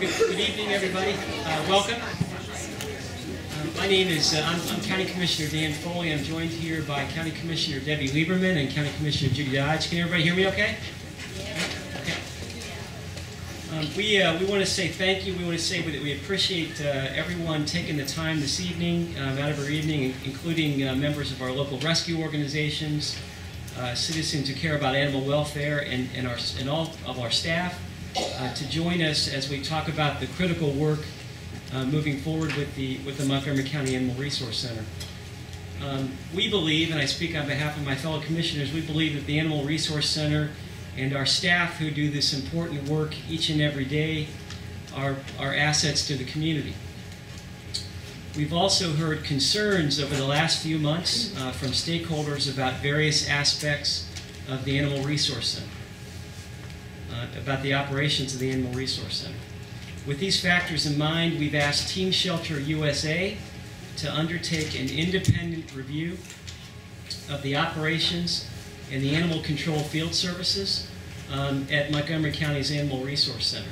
Good evening, everybody. Welcome. My name is, I'm County Commissioner Dan Foley. I'm joined here by County Commissioner Debbie Lieberman and County Commissioner Judy Dodge. Can everybody hear me okay? Okay. We want to say thank you. We want to say that we appreciate everyone taking the time this evening, out of our evening, including members of our local rescue organizations, citizens who care about animal welfare, and all of our staff to join us as we talk about the critical work moving forward with the Montgomery County Animal Resource Center. We believe, and I speak on behalf of my fellow commissioners, we believe that the Animal Resource Center and our staff who do this important work each and every day are assets to the community. We've also heard concerns over the last few months from stakeholders about various aspects of the Animal Resource Center, about the operations of the Animal Resource Center. With these factors in mind, we've asked Team Shelter USA to undertake an independent review of the operations and the animal control field services at Montgomery County's Animal Resource Center.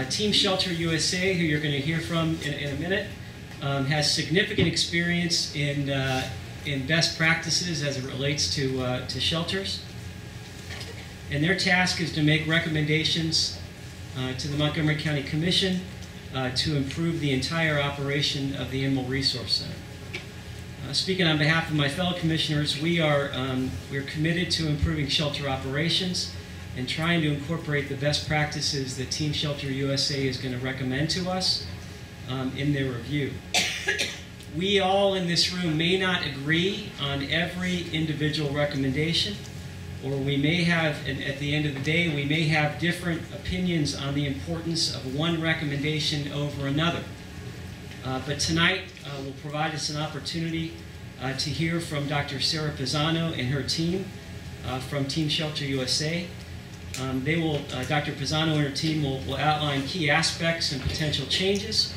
Team Shelter USA, who you're going to hear from in a minute, has significant experience in best practices as it relates to shelters. And their task is to make recommendations to the Montgomery County Commission to improve the entire operation of the Animal Resource Center. Speaking on behalf of my fellow commissioners, we're committed to improving shelter operations and trying to incorporate the best practices that Team Shelter USA is going to recommend to us in their review. We all in this room may not agree on every individual recommendation, or we may have, at the end of the day, we may have different opinions on the importance of one recommendation over another. But tonight will provide us an opportunity to hear from Dr. Sara Pizano and her team from Team Shelter USA. Dr. Pizano and her team will outline key aspects and potential changes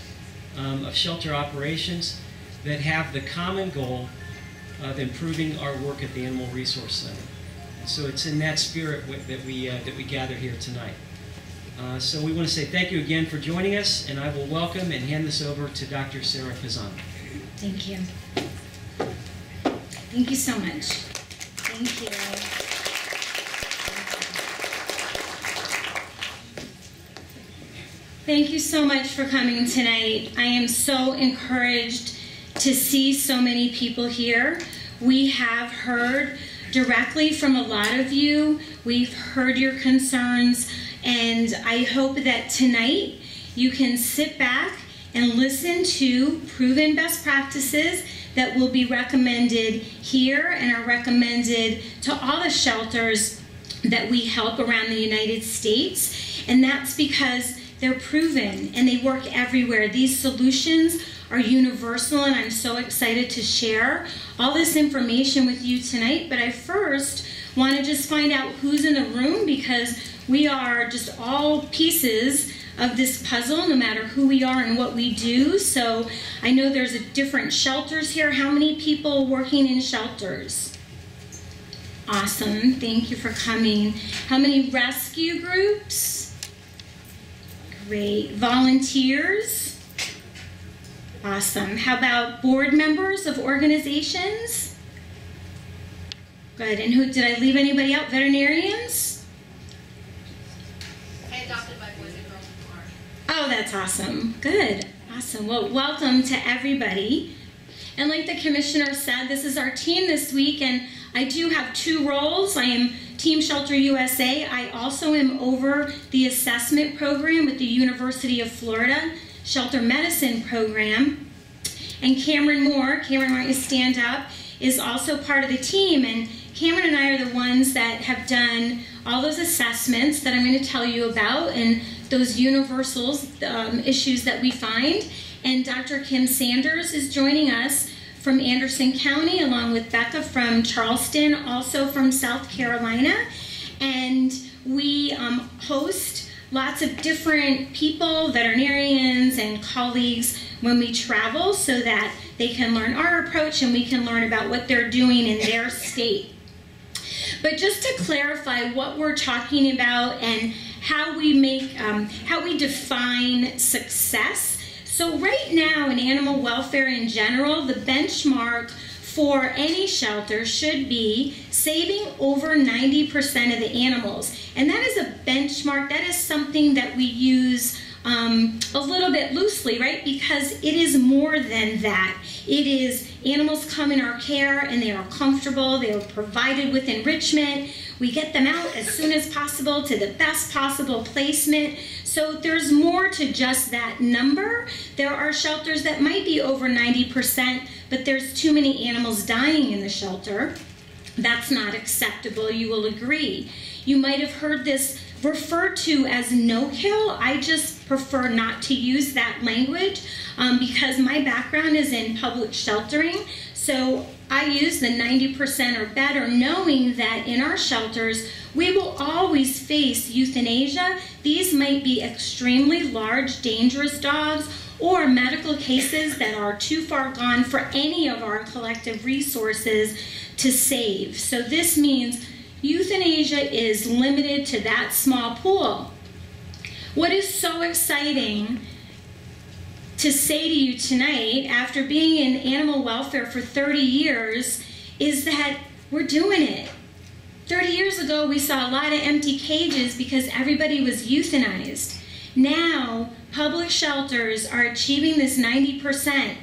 of shelter operations that have the common goal of improving our work at the Animal Resource Center. So it's in that spirit that we gather here tonight. So we want to say thank you again for joining us, and I will welcome and hand this over to Dr. Sara Pizano. Thank you. Thank you so much. Thank you. Thank you so much for coming tonight. I am so encouraged to see so many people here. We have heard directly from a lot of you. We've heard your concerns, and I hope that tonight you can sit back and listen to proven best practices that will be recommended here and are recommended to all the shelters that we help around the United States. And that's because they're proven and they work everywhere. These solutions are universal, and I'm so excited to share all this information with you tonight. But I first want to just find out who's in the room, because we are just all pieces of this puzzle, no matter who we are and what we do. So I know there's different shelters here. How many people working in shelters? Awesome, thank you for coming. How many rescue groups? Great. Volunteers? Awesome. How about board members of organizations? Good. And who, did I leave anybody out? Veterinarians? I adopted by Boys and Girls Before. Oh, that's awesome. Good. Awesome. Well, welcome to everybody. And like the commissioner said, this is our team this week, and I do have two roles. I am Team Shelter USA. I also am over the assessment program with the University of Florida Shelter Medicine Program. And Cameron Moore, Cameron, why don't you stand up, is also part of the team. And Cameron and I are the ones that have done all those assessments that I'm going to tell you about, and those universals, issues that we find. And Dr. Kim Sanders is joining us from Anderson County, along with Becca from Charleston, also from South Carolina. And we host lots of different people, veterinarians and colleagues, when we travel, so that they can learn our approach and we can learn about what they're doing in their state. But just to clarify what we're talking about and how we define success. So right now in animal welfare in general, the benchmark for any shelter should be saving over 90% of the animals. And that is a benchmark, that is something that we use a little bit loosely, right? Because it is more than that. It is animals come in our care and they are comfortable, they are provided with enrichment, we get them out as soon as possible to the best possible placement. So there's more to just that number. There are shelters that might be over 90%, but there's too many animals dying in the shelter. That's not acceptable, you will agree. You might have heard this referred to as no-kill. I just prefer not to use that language because my background is in public sheltering. So I use the 90% or better, knowing that in our shelters, we will always face euthanasia. These might be extremely large, dangerous dogs or medical cases that are too far gone for any of our collective resources to save. So this means euthanasia is limited to that small pool. What is so exciting to say to you tonight, after being in animal welfare for 30 years, is that we're doing it. 30 years ago, we saw a lot of empty cages because everybody was euthanized. Now, public shelters are achieving this 90%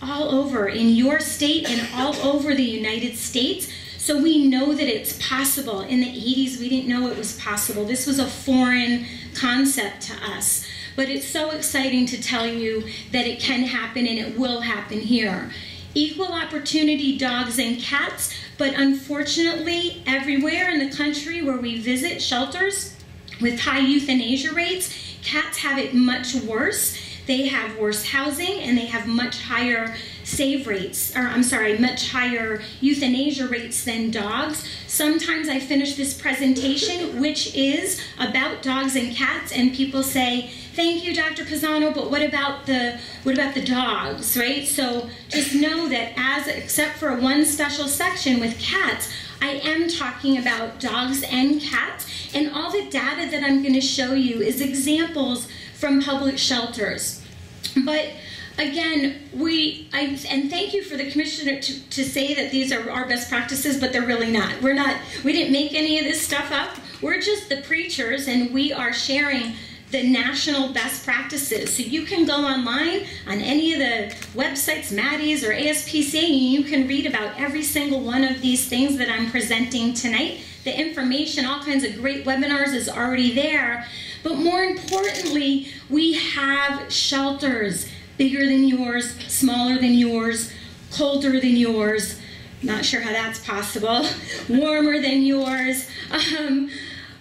all over in your state and all over the United States. So we know that it's possible. In the 80s, we didn't know it was possible. This was a foreign concept to us. But it's so exciting to tell you that it can happen and it will happen here. Equal opportunity dogs and cats, but unfortunately, everywhere in the country where we visit shelters with high euthanasia rates, cats have it much worse. They have worse housing and they have much higher much higher euthanasia rates than dogs. Sometimes I finish this presentation, which is about dogs and cats, and people say, "Thank you, Dr. Pizano, but what about the dogs," right? So just know that except for one special section with cats, I am talking about dogs and cats, and all the data that I'm going to show you is examples from public shelters. But again, and thank you for the commissioner to say that these are our best practices, but they're really not. We didn't make any of this stuff up. We're just the preachers, and we are sharing the national best practices. So you can go online on any of the websites, Maddies or ASPCA, and you can read about every single one of these things that I'm presenting tonight. The information, all kinds of great webinars is already there. But more importantly, we have shelters bigger than yours, smaller than yours, colder than yours, not sure how that's possible, warmer than yours,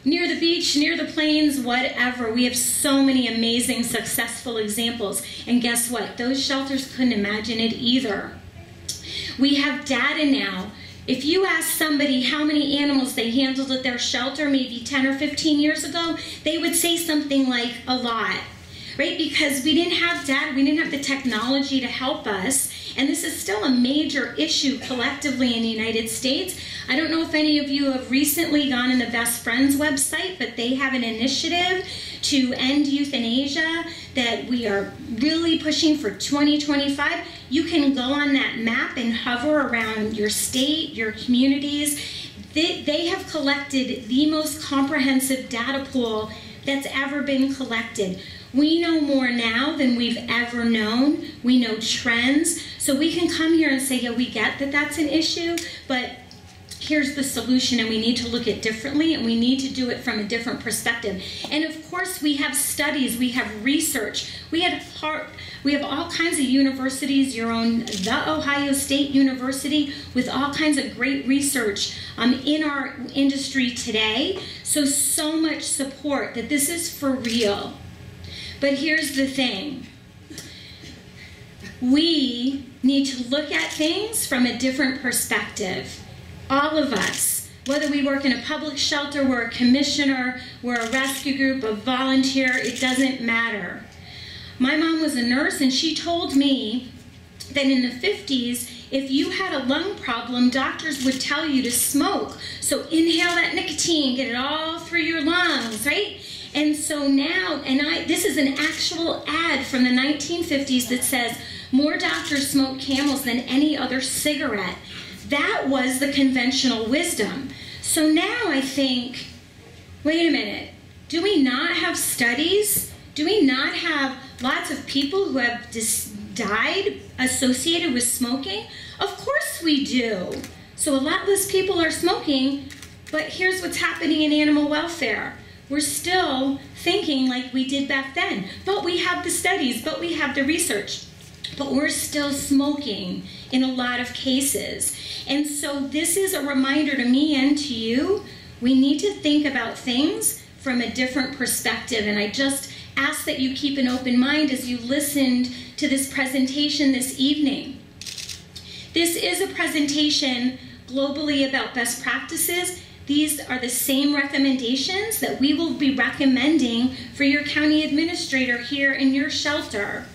near the beach, near the plains, whatever. We have so many amazing, successful examples. And guess what? Those shelters couldn't imagine it either. We have data now. If you ask somebody how many animals they handled at their shelter maybe 10 or 15 years ago, they would say something like a lot, right? Because we didn't have data, we didn't have the technology to help us. And this is still a major issue collectively in the United States. I don't know if any of you have recently gone on the Best Friends website, but they have an initiative to end euthanasia that we are really pushing for 2025. You can go on that map and hover around your state, your communities. They have collected the most comprehensive data pool that's ever been collected. We know more now than we've ever known. We know trends. So we can come here and say, yeah, we get that that's an issue, but here's the solution, and we need to look at it differently, and we need to do it from a different perspective. And of course, we have studies, we have research, we have all kinds of universities, your own, the Ohio State University, with all kinds of great research in our industry today. So much support that this is for real. But here's the thing. We need to look at things from a different perspective. All of us, whether we work in a public shelter, we're a commissioner, we're a rescue group, a volunteer, it doesn't matter. My mom was a nurse, and she told me that in the 50s, if you had a lung problem, doctors would tell you to smoke. So inhale that nicotine, get it all through your lungs, right? And so now, this is an actual ad from the 1950s that says, more doctors smoke Camels than any other cigarette. That was the conventional wisdom. So now I think, wait a minute, do we not have studies? Do we not have lots of people who have died associated with smoking? Of course we do. So a lot less people are smoking, but here's what's happening in animal welfare. We're still thinking like we did back then, but we have the studies, but we have the research, but we're still smoking in a lot of cases. And so this is a reminder to me and to you, we need to think about things from a different perspective. And I just ask that you keep an open mind as you listened to this presentation this evening. This is a presentation globally about best practices. These are the same recommendations that we will be recommending for your county administrator here in your shelter.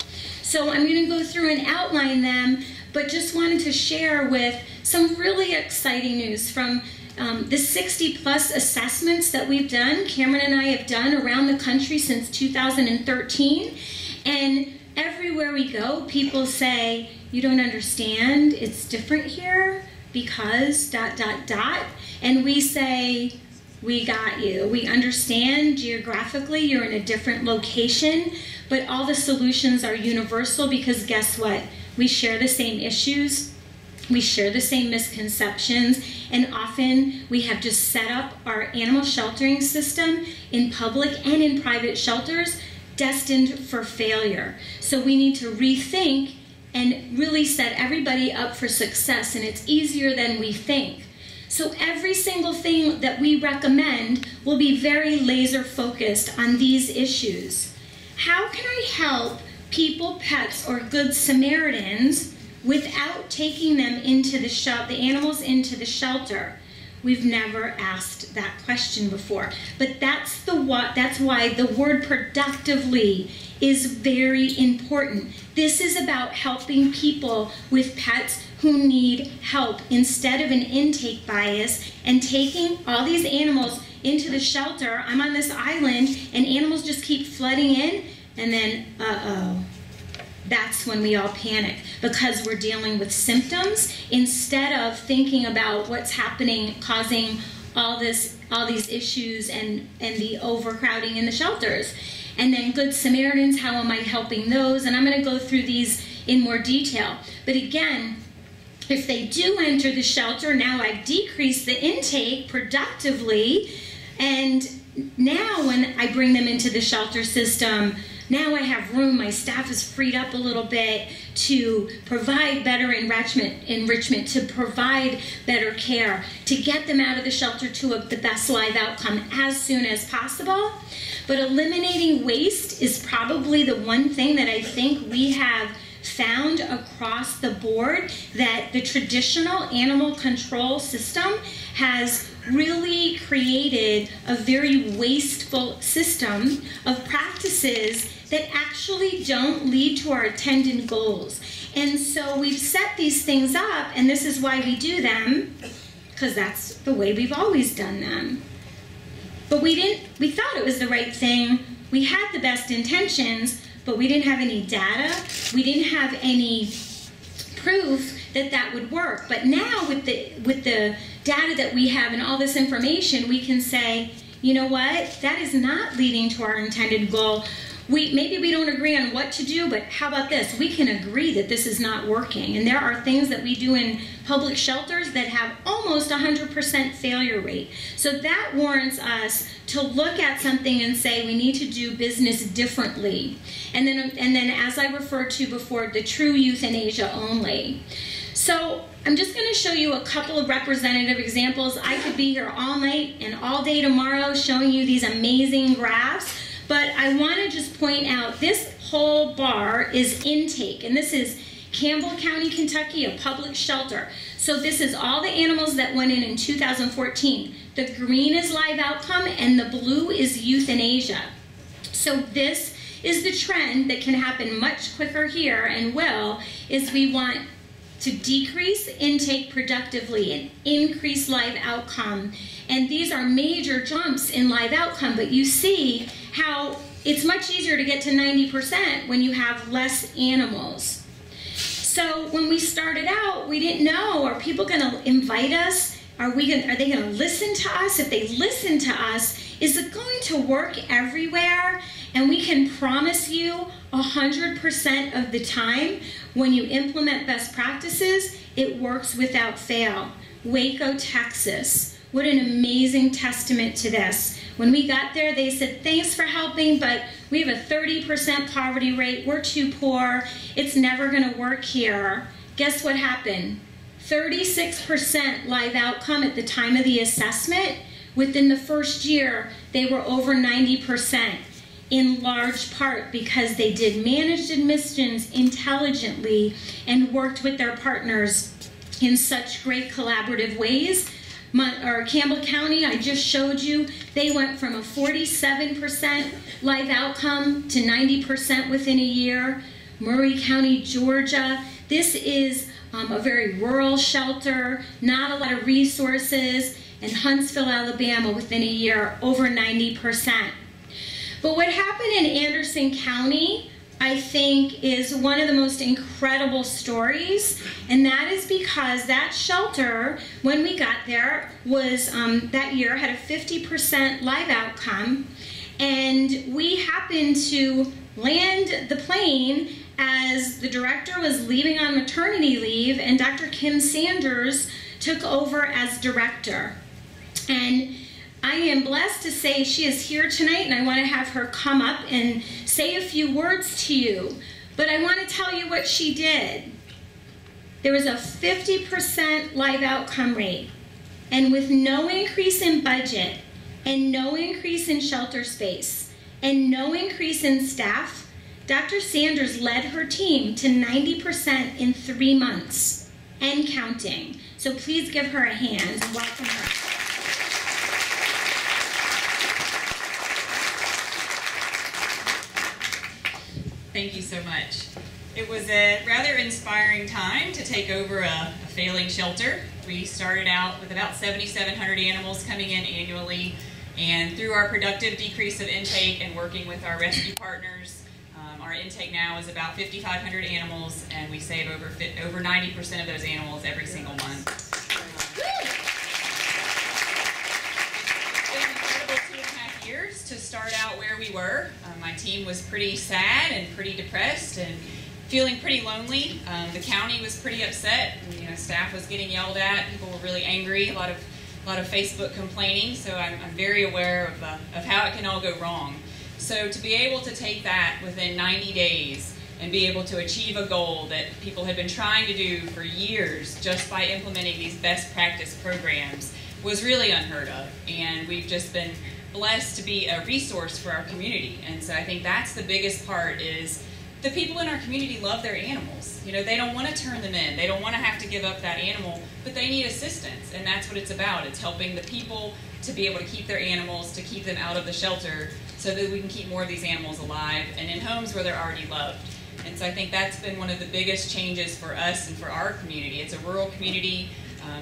So I'm going to go through and outline them, but just wanted to share with some really exciting news from the 60+ assessments that we've done. Cameron and I have done around the country since 2013. And everywhere we go, people say, you don't understand, it's different here because ... And we say, we got you. We understand geographically you're in a different location, but all the solutions are universal because guess what? We share the same issues, we share the same misconceptions, and often we have just set up our animal sheltering system in public and in private shelters destined for failure. So we need to rethink and really set everybody up for success, and it's easier than we think. So every single thing that we recommend will be very laser focused on these issues. How can I help people, pets, or good Samaritans without taking them into the animals into the shelter? We've never asked that question before, but that's why the word productively is very important. This is about helping people with pets who need help instead of an intake bias and taking all these animals into the shelter. I'm on this island and animals just keep flooding in, and then that's when we all panic because we're dealing with symptoms instead of thinking about what's happening causing all these issues and the overcrowding in the shelters. And then Good Samaritans, how am I helping those? And I'm going to go through these in more detail. But again, if they do enter the shelter, now I've decreased the intake productively, and now when I bring them into the shelter system, now I have room, my staff is freed up a little bit to provide better enrichment, to provide better care, to get them out of the shelter to the best live outcome as soon as possible. But eliminating waste is probably the one thing that I think we have found across the board, that the traditional animal control system has really created a very wasteful system of practices that actually don't lead to our intended goals. And so we've set these things up, and this is why we do them, because that's the way we've always done them. But we thought it was the right thing. We had the best intentions, but we didn't have any data. We didn't have any proof that that would work. But now with the data that we have and all this information, we can say, you know what? That is not leading to our intended goal. Maybe we don't agree on what to do, but how about this? We can agree that this is not working. And there are things that we do in public shelters that have almost 100% failure rate. So that warrants us to look at something and say we need to do business differently. And then as I referred to before, the true euthanasia only. So I'm just going to show you a couple of representative examples. I could be here all night and all day tomorrow showing you these amazing graphs. But I want to just point out this whole bar is intake, and this is Campbell County, Kentucky, a public shelter. So this is all the animals that went in 2014. The green is live outcome, and the blue is euthanasia. So this is the trend that can happen much quicker here, and is we want to decrease intake productively and increase live outcome. And these are major jumps in live outcome, but you see how it's much easier to get to 90% when you have less animals. So when we started out, we didn't know, are people gonna invite us? Are they gonna listen to us? If they listen to us, is it going to work everywhere? And we can promise you 100% of the time, when you implement best practices, it works without fail. Waco, Texas. What an amazing testament to this. When we got there, they said, thanks for helping, but we have a 30% poverty rate. We're too poor. It's never gonna work here. Guess what happened? 36% live outcome at the time of the assessment. Within the first year, they were over 90%, in large part because they did managed admissions intelligently and worked with their partners in such great collaborative ways. Campbell County, I just showed you, they went from a 47% live outcome to 90% within a year. Murray County, Georgia, this is a very rural shelter, not a lot of resources, and Huntsville, Alabama, within a year, over 90%. But what happened in Anderson County, I think, is one of the most incredible stories, and that is because that shelter, when we got there, was that year had a 50% live outcome, and we happened to land the plane as the director was leaving on maternity leave, and Dr. Kim Sanders took over as director. And I am blessed to say she is here tonight, and I want to have her come up and say a few words to you. But I want to tell you what she did. There was a 50% live outcome rate, and with no increase in budget, and no increase in shelter space, and no increase in staff, Dr. Sanders led her team to 90% in 3 months, and counting. So please give her a hand and welcome her. Thank you so much. It was a rather inspiring time to take over a failing shelter. We started out with about 7,700 animals coming in annually, and through our productive decrease of intake and working with our rescue partners, our intake now is about 5,500 animals, and we save over 90% of those animals every single month. It's been an incredible 2.5 years to start out where we were. My team was pretty sad and pretty depressed and feeling pretty lonely. The county was pretty upset. And, staff was getting yelled at. People were really angry. A lot of Facebook complaining. So I'm very aware of how it can all go wrong. So to be able to take that within 90 days and be able to achieve a goal that people had been trying to do for years just by implementing these best practice programs was really unheard of. And we've just been blessed to be a resource for our community. And so I think that's the biggest part, is the people in our community love their animals. They don't want to turn them in. They don't want to have to give up that animal, but they need assistance. And that's what it's about. It's helping the people to be able to keep their animals, to keep them out of the shelter, so that we can keep more of these animals alive and in homes where they're already loved. And so I think that's been one of the biggest changes for us and for our community. It's a rural community.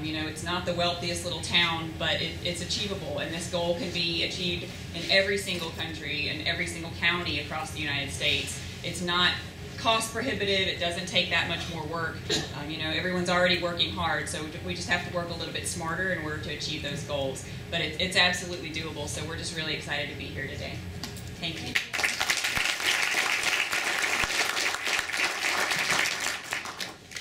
It's not the wealthiest little town, but it's achievable, and this goal can be achieved in every single country and every single county across the United States. It's not cost prohibitive. It doesn't take that much more work. Everyone's already working hard, so we just have to work a little bit smarter in order to achieve those goals. But it's absolutely doable, so we're just really excited to be here today. Thank you.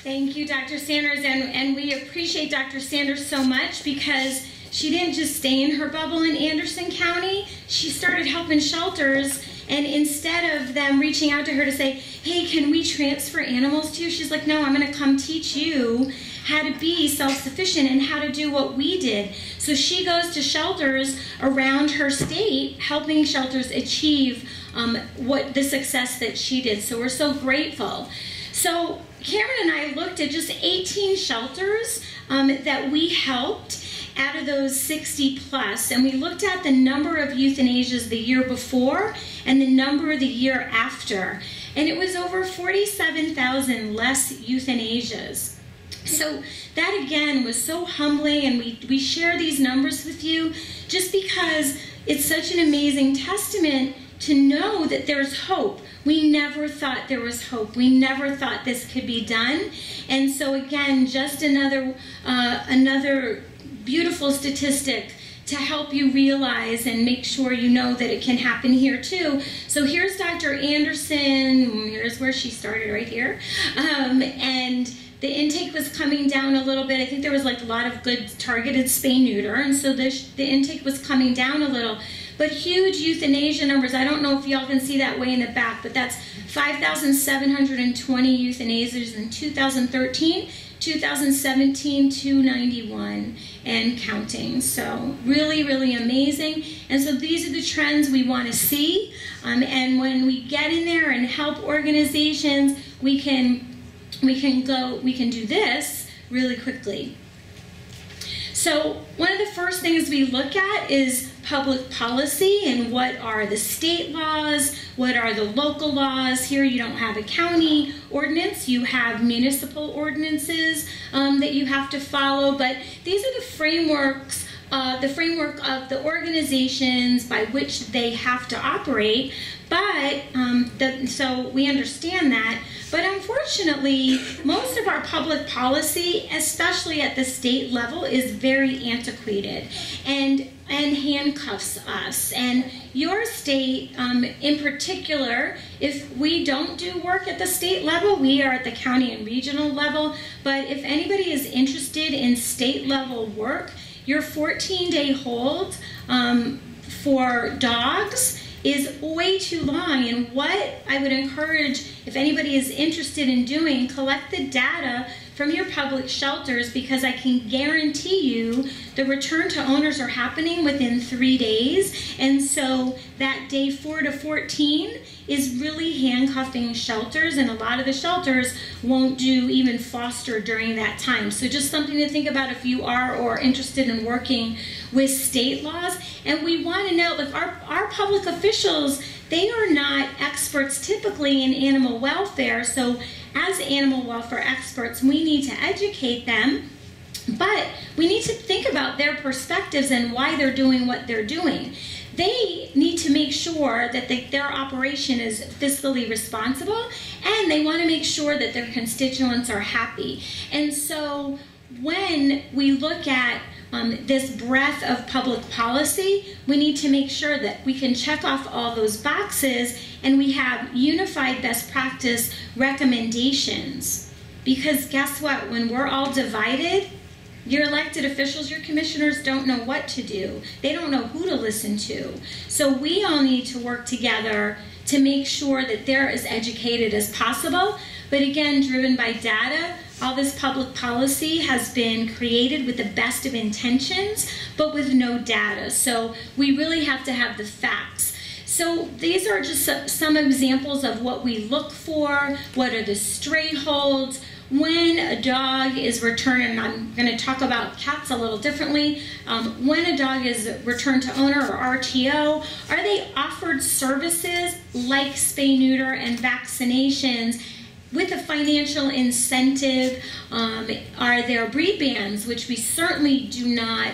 Thank you, Dr. Sanders, and we appreciate Dr. Sanders so much, because she didn't just stay in her bubble in Anderson County. She started helping shelters, and instead of them reaching out to her to say, hey, can we transfer animals to you? She's like, no, I'm going to come teach you how to be self-sufficient and how to do what we did. So she goes to shelters around her state, helping shelters achieve the success that she did. So we're so grateful. So Cameron and I looked at just 18 shelters that we helped out of those 60 plus, and we looked at the number of euthanasias the year before and the number the year after, and it was over 47,000 less euthanasias. So that again was so humbling, and we share these numbers with you just because it's such an amazing testament to know that there's hope. We never thought there was hope. We never thought this could be done. And so again, just another beautiful statistic to help you realize and make sure you know that it can happen here too. So here's Dr. Anderson. Here's where she started, right here. And the intake was coming down a little bit. I think there was like a lot of good targeted spay-neuter, and so the intake was coming down a little. But huge euthanasia numbers. I don't know if y'all can see that way in the back, but that's 5,720 euthanasias in 2013, 2017, 291, and counting. So really, really amazing. And so these are the trends we want to see. And when we get in there and help organizations, we can do this really quickly. So one of the first things we look at is public policy and what are the state laws, what are the local laws. Here you don't have a county ordinance, you have municipal ordinances that you have to follow, but these are the frameworks, the framework of the organizations by which they have to operate. But so we understand that. But unfortunately, most of our public policy, especially at the state level, is very antiquated and handcuffs us. And your state, in particular, if we don't do work at the state level, we are at the county and regional level. But if anybody is interested in state level work, your 14-day hold for dogs is way too long. And what I would encourage, if anybody is interested in doing, collect the data from your public shelters, because I can guarantee you the return to owners are happening within 3 days. And so that day 4 to 14 is really handcuffing shelters, and a lot of the shelters won't do even foster during that time. So just something to think about if you are or interested in working with state laws. And we want to know, like our public officials, they are not experts typically in animal welfare. So as animal welfare experts, we need to educate them, but we need to think about their perspectives and why they're doing what they're doing. They need to make sure that their operation is fiscally responsible, and they want to make sure that their constituents are happy. And so when we look at this breadth of public policy, we need to make sure that we can check off all those boxes and we have unified best practice recommendations. Because guess what? When we're all divided, your elected officials, your commissioners don't know what to do. They don't know who to listen to. So we all need to work together to make sure that they're as educated as possible. But again, driven by data, all this public policy has been created with the best of intentions, but with no data. So we really have to have the facts. So these are just some examples of what we look for. What are the stray holds? When a dog is returned, and I'm going to talk about cats a little differently, when a dog is returned to owner or RTO, are they offered services like spay, neuter, and vaccinations with a financial incentive? Are there breed bans, which we certainly do not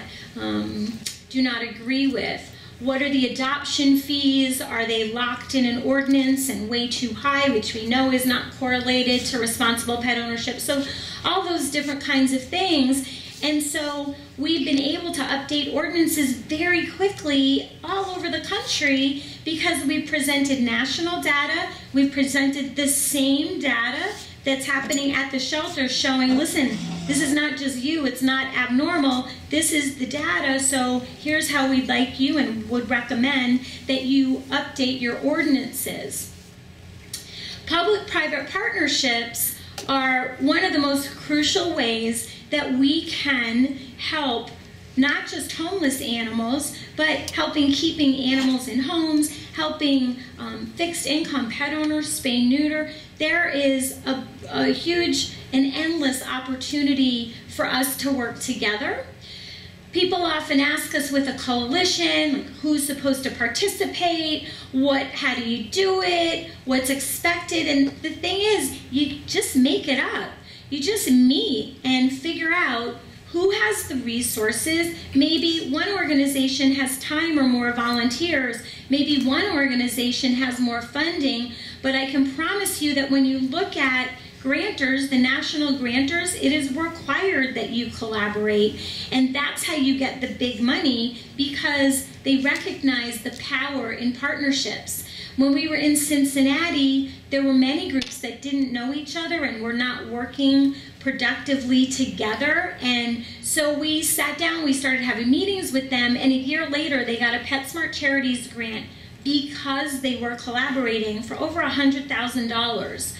agree with? What are the adoption fees? Are they locked in an ordinance and way too high, which we know is not correlated to responsible pet ownership? So all those different kinds of things. And so we've been able to update ordinances very quickly all over the country because we presented national data. We presented the same data that's happening at the shelter showing, listen, this is not just you, it's not abnormal, this is the data, so here's how we'd like you and would recommend that you update your ordinances. Public-private partnerships are one of the most crucial ways that we can help not just homeless animals, but keeping animals in homes, helping fixed income pet owners, spay, neuter. There is a huge and endless opportunity for us to work together. People often ask us with a coalition, like who's supposed to participate, how do you do it, what's expected, and the thing is, you just make it up. you just meet and figure out who has the resources. Maybe one organization has time or more volunteers. Maybe one organization has more funding. But I can promise you that when you look at grantors, the national grantors, it is required that you collaborate. And that's how you get the big money, because they recognize the power in partnerships. When we were in Cincinnati, there were many groups that didn't know each other and were not working productively together. And so we sat down, we started having meetings with them, and a year later they got a PetSmart Charities grant because they were collaborating for over $100,000.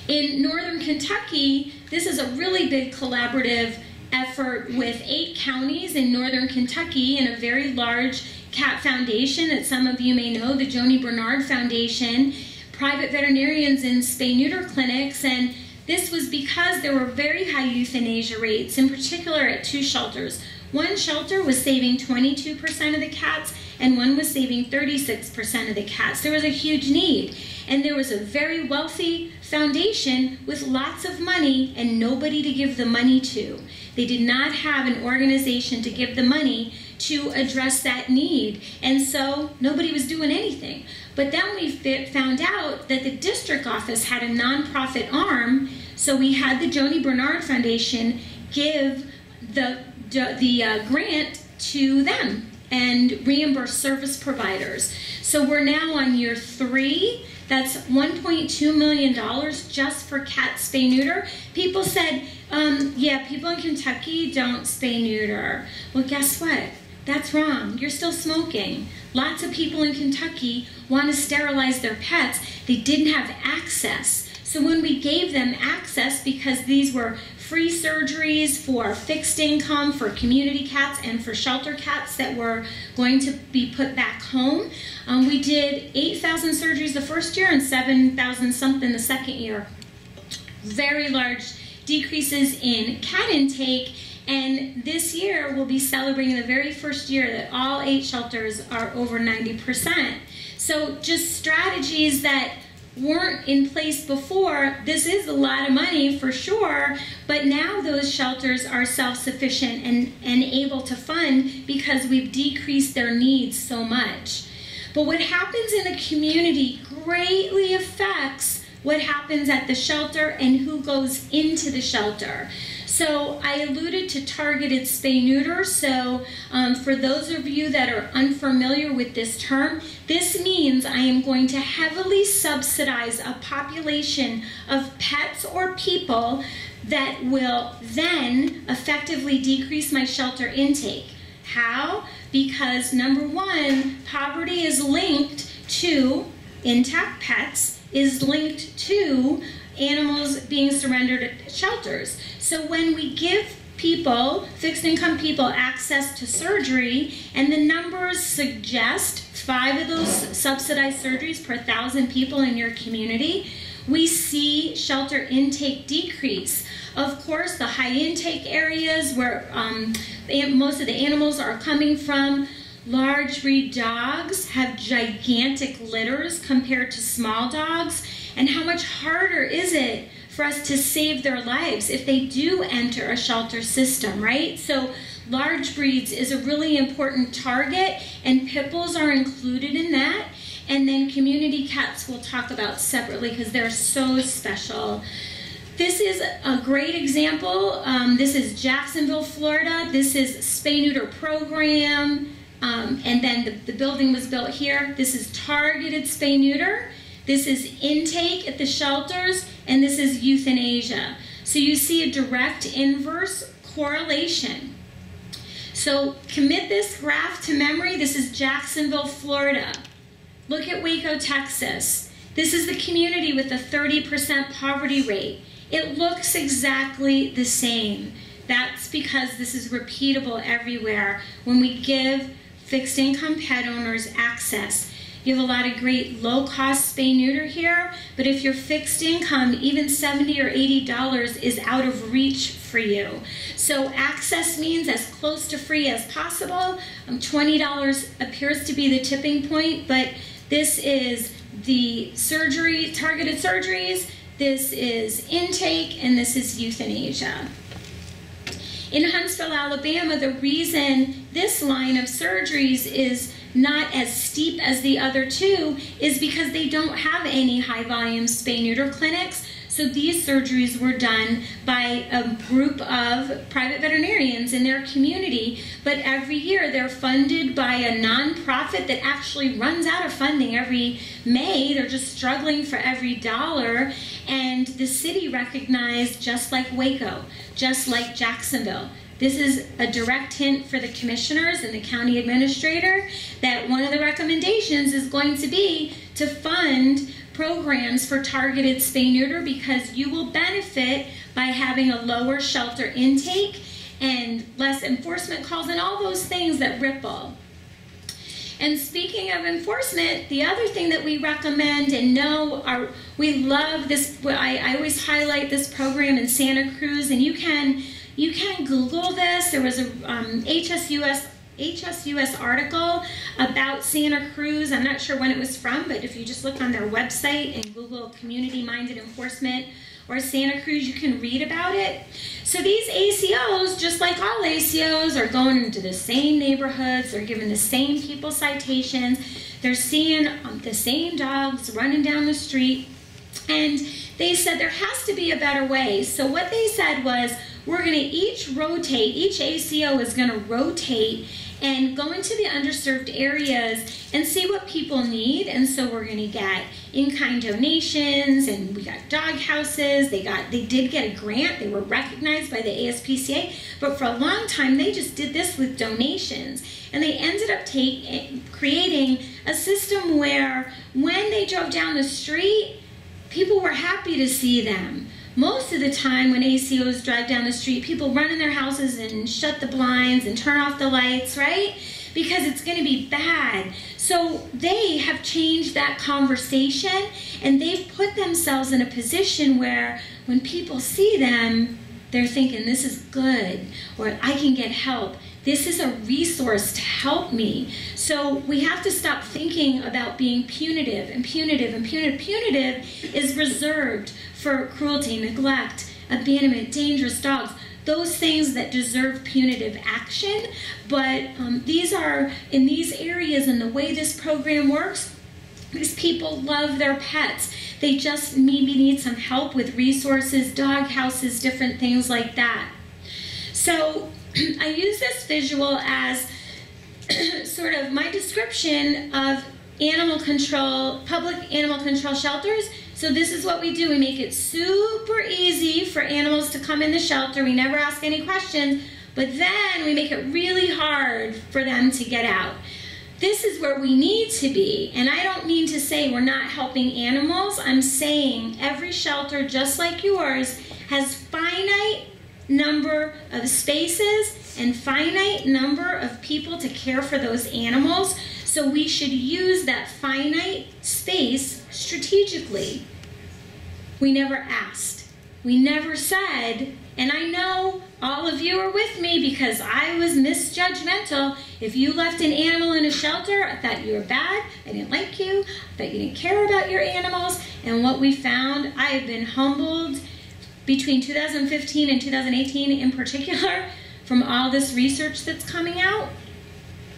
In Northern Kentucky, this is a really big collaborative effort with 8 counties in Northern Kentucky and a very large cat foundation that some of you may know, the Joni Bernard Foundation, private veterinarians in spay-neuter clinics, and this was because there were very high euthanasia rates, in particular at 2 shelters. One shelter was saving 22% of the cats, and one was saving 36% of the cats. There was a huge need, and there was a very wealthy foundation with lots of money and nobody to give the money to. They did not have an organization to give the money to address that need, and so nobody was doing anything. But then we found out that the district office had a nonprofit arm, so we had the Joni Bernard Foundation give the grant to them and reimburse service providers. So we're now on year 3. That's $1.2 million just for cat spay neuter. People said, yeah, people in Kentucky don't spay neuter. Well, guess what? That's wrong. You're still smoking. Lots of people in Kentucky want to sterilize their pets. They didn't have access. So when we gave them access, because these were free surgeries for fixed income, for community cats, and for shelter cats that were going to be put back home, we did 8,000 surgeries the first year and 7,000 something the second year. Very large decreases in cat intake. And this year, we'll be celebrating the very first year that all 8 shelters are over 90%. So just strategies that weren't in place before. This is a lot of money for sure, but now those shelters are self-sufficient and able to fund because we've decreased their needs so much. But what happens in the community greatly affects what happens at the shelter and who goes into the shelter. So I alluded to targeted spay-neuter. So for those of you that are unfamiliar with this term, this means I am going to heavily subsidize a population of pets or people that will then effectively decrease my shelter intake. How? Because number one, poverty is linked to intact pets, is linked to animals being surrendered at shelters. So when we give people, fixed income people, access to surgery, and the numbers suggest 5 of those subsidized surgeries per 1,000 people in your community, we see shelter intake decrease. Of course, the high intake areas where most of the animals are coming from, large breed dogs have gigantic litters compared to small dogs. And how much harder is it for us to save their lives if they do enter a shelter system, right? So large breeds is a really important target, and pit bulls are included in that. And then community cats we'll talk about separately because they're so special. This is a great example. This is Jacksonville, Florida. This is spay-neuter program. And then the building was built here. This is targeted spay-neuter. This is intake at the shelters, and this is euthanasia. So you see a direct inverse correlation. So commit this graph to memory. This is Jacksonville, Florida. Look at Waco, Texas. This is the community with a 30% poverty rate. It looks exactly the same. That's because this is repeatable everywhere. When we give fixed income pet owners access, you have a lot of great low-cost spay-neuter here, but if you're fixed income, even $70 or $80 is out of reach for you. So access means as close to free as possible. $20 appears to be the tipping point, but this is the surgery, targeted surgeries. this is intake, and this is euthanasia. In Huntsville, Alabama, the reason this line of surgeries is not as steep as the other two is because they don't have any high-volume spay-neuter clinics. So these surgeries were done by a group of private veterinarians in their community, but every year they're funded by a nonprofit that actually runs out of funding every May. They're just struggling for every dollar, and the city recognized, just like Waco, just like Jacksonville, this is a direct hint for the commissioners and the county administrator that one of the recommendations is going to be to fund programs for targeted spay-neuter, because you will benefit by having a lower shelter intake and less enforcement calls and all those things that ripple. And speaking of enforcement, the other thing that we recommend and know we love this, I always highlight this program in Santa Cruz, and you can Google this. There was a HSUS article about Santa Cruz. I'm not sure when it was from, but if you just look on their website and Google community-minded enforcement or Santa Cruz, you can read about it. So these ACOs, just like all ACOs, are going into the same neighborhoods. They're giving the same people citations. They're seeing the same dogs running down the street. And they said there has to be a better way. So what they said was, we're going to each ACO is going to rotate and go into the underserved areas and see what people need. And so we're going to get in-kind donations, and we got dog houses. They did get a grant. They were recognized by the ASPCA, but for a long time they just did this with donations. And they ended up creating a system where when they drove down the street, people were happy to see them. Most of the time when ACOs drive down the street, people run in their houses and shut the blinds and turn off the lights, right? Because it's going to be bad. So they have changed that conversation, and they've put themselves in a position where when people see them, they're thinking, this is good, or I can get help. This is a resource to help me. So we have to stop thinking about being punitive and punitive and punitive. Punitive is reserved for cruelty, neglect, abandonment, dangerous dogs, those things that deserve punitive action. But these are, in these areas and the way this program works, these people love their pets. They just maybe need some help with resources, dog houses, different things like that. So I use this visual as sort of my description of animal control, public animal control shelters. So this is what we do. We make it super easy for animals to come in the shelter. We never ask any questions, but then we make it really hard for them to get out. This is where we need to be, and I don't mean to say we're not helping animals. I'm saying every shelter, just like yours, has finite number of spaces and finite number of people to care for those animals. So we should use that finite space strategically. We never asked. We never said, and I know all of you are with me because I was misjudgmental. If you left an animal in a shelter, I thought you were bad, I didn't like you, I thought you didn't care about your animals. And what we found, I have been humbled between 2015 and 2018 in particular from all this research that's coming out.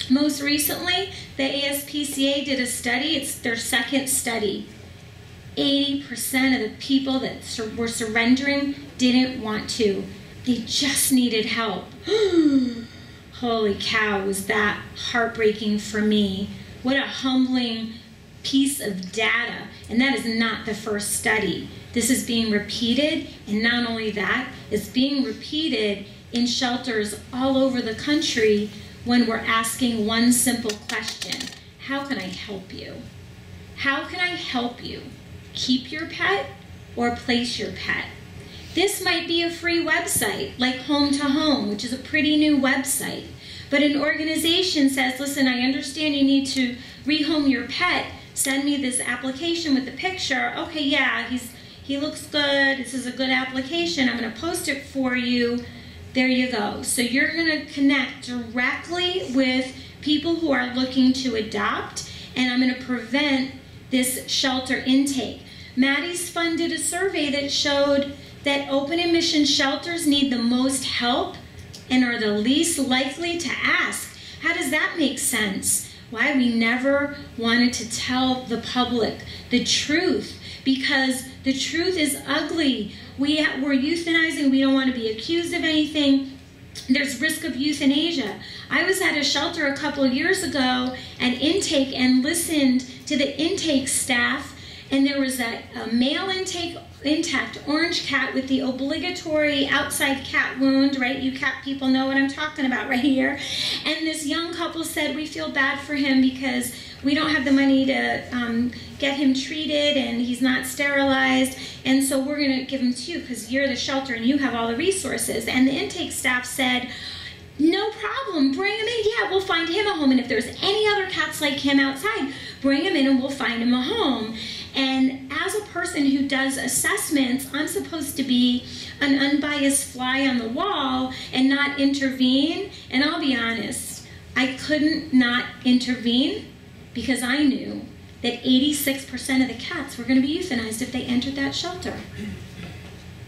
Most recently, the ASPCA did a study. It's their second study. 80% of the people that were surrendering didn't want to. They just needed help. Holy cow, was that heartbreaking for me. What a humbling piece of data. And that is not the first study. This is being repeated, and not only that, it's being repeated in shelters all over the country when we're asking one simple question: how can I help you? How can I help you keep your pet or place your pet? This might be a free website like Home to Home, which is a pretty new website. But an organization says, listen, I understand you need to rehome your pet. Send me this application with the picture. Okay, yeah, he looks good. This is a good application. I'm going to post it for you. There you go. So you're going to connect directly with people who are looking to adopt, and I'm going to prevent this shelter intake. Maddies Fund did a survey that showed that open admission shelters need the most help and are the least likely to ask. How does that make sense? Why we never wanted to tell the public the truth, because the truth is ugly. We're euthanizing, we don't want to be accused of anything. There's risk of euthanasia. I was at a shelter a couple of years ago at intake and listened to the intake staff, and there was a male intact orange cat with the obligatory outside cat wound, right? You cat people know what I'm talking about right here. And this young couple said, we feel bad for him because we don't have the money to get him treated and he's not sterilized, and so we're going to give him to you because you're the shelter and you have all the resources. And the intake staff said, no problem, bring him in. Yeah, we'll find him a home, and if there's any other cats like him outside, bring him in and we'll find him a home. And as a person who does assessments, I'm supposed to be an unbiased fly on the wall and not intervene. And I'll be honest, I couldn't not intervene because I knew that 86% of the cats were going to be euthanized if they entered that shelter.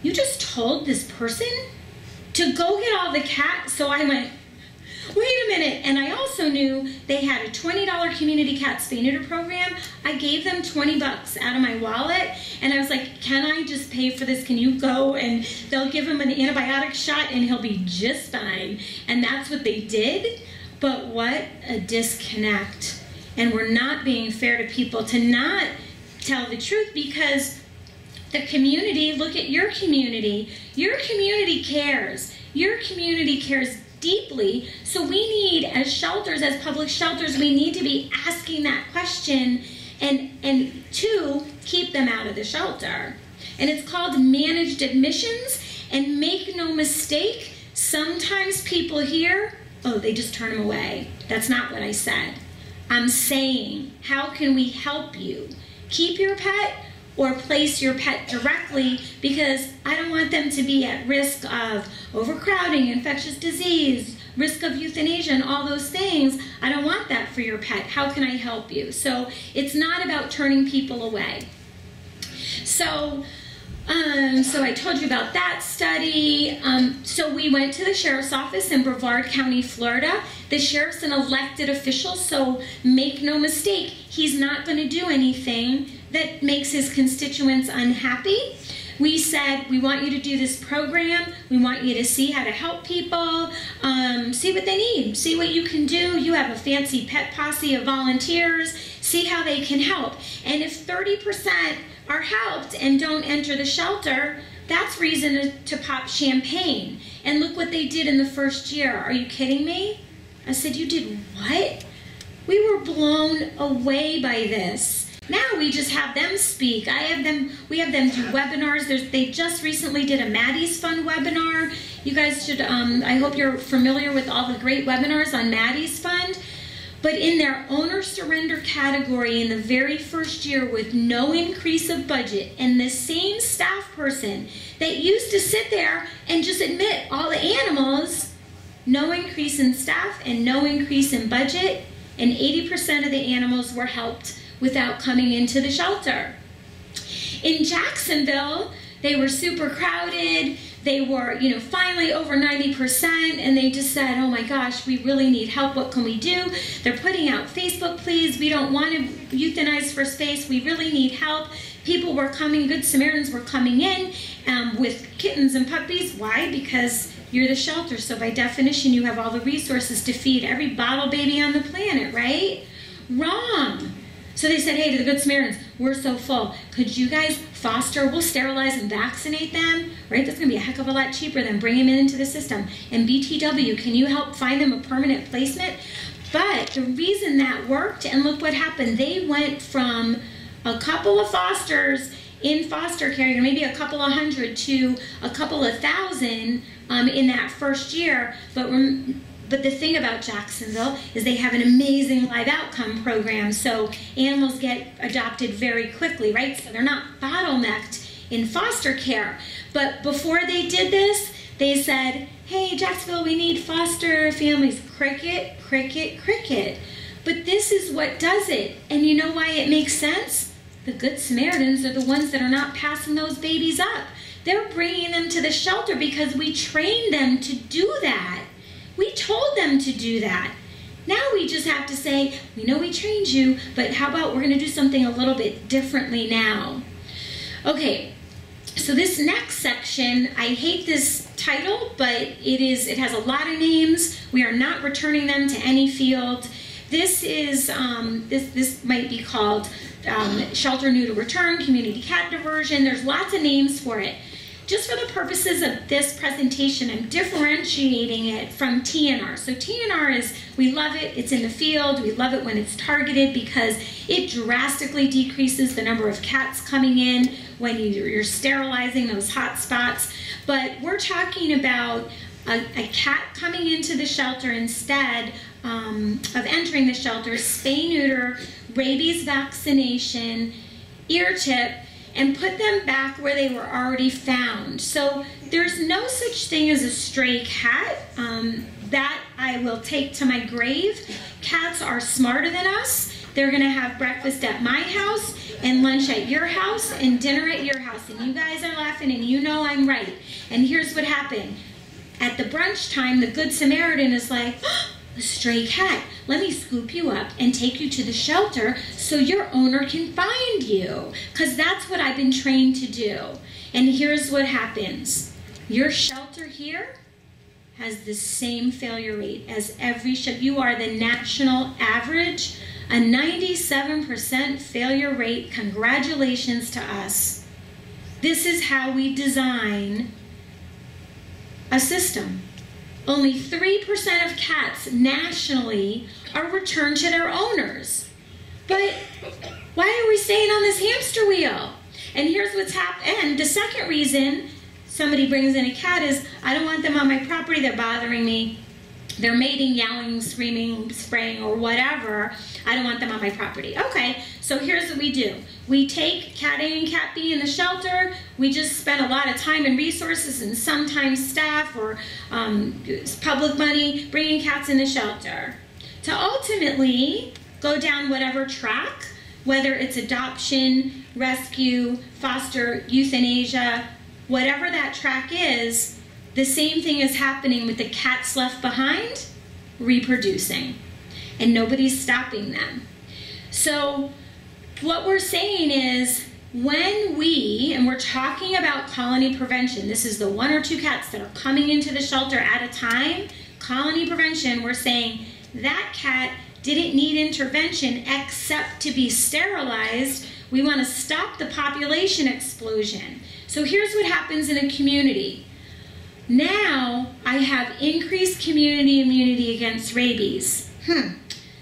You just told this person to go get all the cats. So I went, wait a minute. And I also knew they had a $20 community cat spay neuter program. I gave them $20 out of my wallet. And I was like, can I just pay for this? Can you go? And they'll give him an antibiotic shot and he'll be just fine. And that's what they did. But what a disconnect. And we're not being fair to people to not tell the truth, because the community, look at your community. Your community cares. Your community cares deeply. So we need, as shelters, as public shelters, we need to be asking that question and to keep them out of the shelter. And it's called managed admissions. And make no mistake, sometimes people hear, oh, they just turn them away. That's not what I said. I'm saying, how can we help you? Keep your pet or place your pet directly, because I don't want them to be at risk of overcrowding, infectious disease, risk of euthanasia, and all those things. I don't want that for your pet. How can I help you? So it's not about turning people away. So I told you about that study. So we went to the sheriff's office in Brevard County, Florida. The sheriff's an elected official, so make no mistake, he's not going to do anything that makes his constituents unhappy. We said, we want you to do this program. We want you to see how to help people, see what they need, see what you can do. You have a fancy pet posse of volunteers. See how they can help. And if 30% are helped and don't enter the shelter, that's reason to pop champagne. And look what they did in the first year. Are you kidding me? I said, you did what? We were blown away by this. Now we just have them speak. We have them do webinars. They just recently did a Maddies Fund webinar. You guys should, I hope you're familiar with all the great webinars on Maddies Fund. But in their owner surrender category in the very first year with no increase of budget, and the same staff person that used to sit there and just admit all the animals, no increase in staff and no increase in budget, and 80% of the animals were helped without coming into the shelter. In Jacksonville, they were super crowded. They were, finally over 90%, and they just said, oh my gosh, we really need help. What can we do? They're putting out Facebook pleas. We don't want to euthanize for space. We really need help. People were coming, Good Samaritans were coming in with kittens and puppies. Why? Because you're the shelter, so by definition, you have all the resources to feed every bottle baby on the planet, right? Wrong. So they said, hey, to the Good Samaritans, we're so full. Could you guys foster? We'll sterilize and vaccinate them, right? That's going to be a heck of a lot cheaper than bringing them into the system. And BTW, can you help find them a permanent placement? But the reason that worked, and look what happened, they went from a couple of fosters in foster care, maybe a couple of hundred to a couple of thousand in that first year. But the thing about Jacksonville is they have an amazing live outcome program, so animals get adopted very quickly, right? So they're not bottlenecked in foster care. But before they did this, they said, hey, Jacksonville, we need foster families. Cricket, cricket, cricket. But this is what does it. And you know why it makes sense? the Good Samaritans are the ones that are not passing those babies up. They're bringing them to the shelter because we trained them to do that. We told them to do that. Now we just have to say, we know we trained you, but how about we're going to do something a little bit differently now? Okay, so this next section, I hate this title, but it has a lot of names. We are not returning them to any field. This is this might be called shelter new to return, community cat diversion. There's lots of names for it. Just for the purposes of this presentation, I'm differentiating it from TNR. So TNR is, we love it, it's in the field, we love it when it's targeted because it drastically decreases the number of cats coming in when you're sterilizing those hot spots. But we're talking about a cat coming into the shelter instead of entering the shelter, spay, neuter, rabies vaccination, ear tip, and put them back where they were already found. So there's no such thing as a stray cat. That I will take to my grave. Cats are smarter than us. They're gonna have breakfast at my house and lunch at your house and dinner at your house. And you guys are laughing and you know I'm right. And here's what happened. At the brunch time, the Good Samaritan is like, oh, a stray cat. Let me scoop you up and take you to the shelter so your owner can find you. Because that's what I've been trained to do. And here's what happens. Your shelter here has the same failure rate as every shelter. You are the national average, a 97% failure rate. Congratulations to us. This is how we design a system. Only 3% of cats nationally are returned to their owners. But why are we staying on this hamster wheel? And here's what's happened. And the second reason somebody brings in a cat is, I don't want them on my property, they're bothering me. They're mating, yelling, screaming, spraying, or whatever. I don't want them on my property. Okay, so here's what we do. We take cat A and cat B in the shelter. We just spend a lot of time and resources and sometimes staff or public money bringing cats in the shelter to ultimately go down whatever track, whether it's adoption, rescue, foster, euthanasia, whatever that track is. The same thing is happening with the cats left behind, reproducing, and nobody's stopping them. So what we're saying is when and we're talking about colony prevention, this is the 1 or 2 cats that are coming into the shelter at a time, colony prevention, we're saying that cat didn't need intervention except to be sterilized. We want to stop the population explosion. So here's what happens in a community. Now I have increased community immunity against rabies.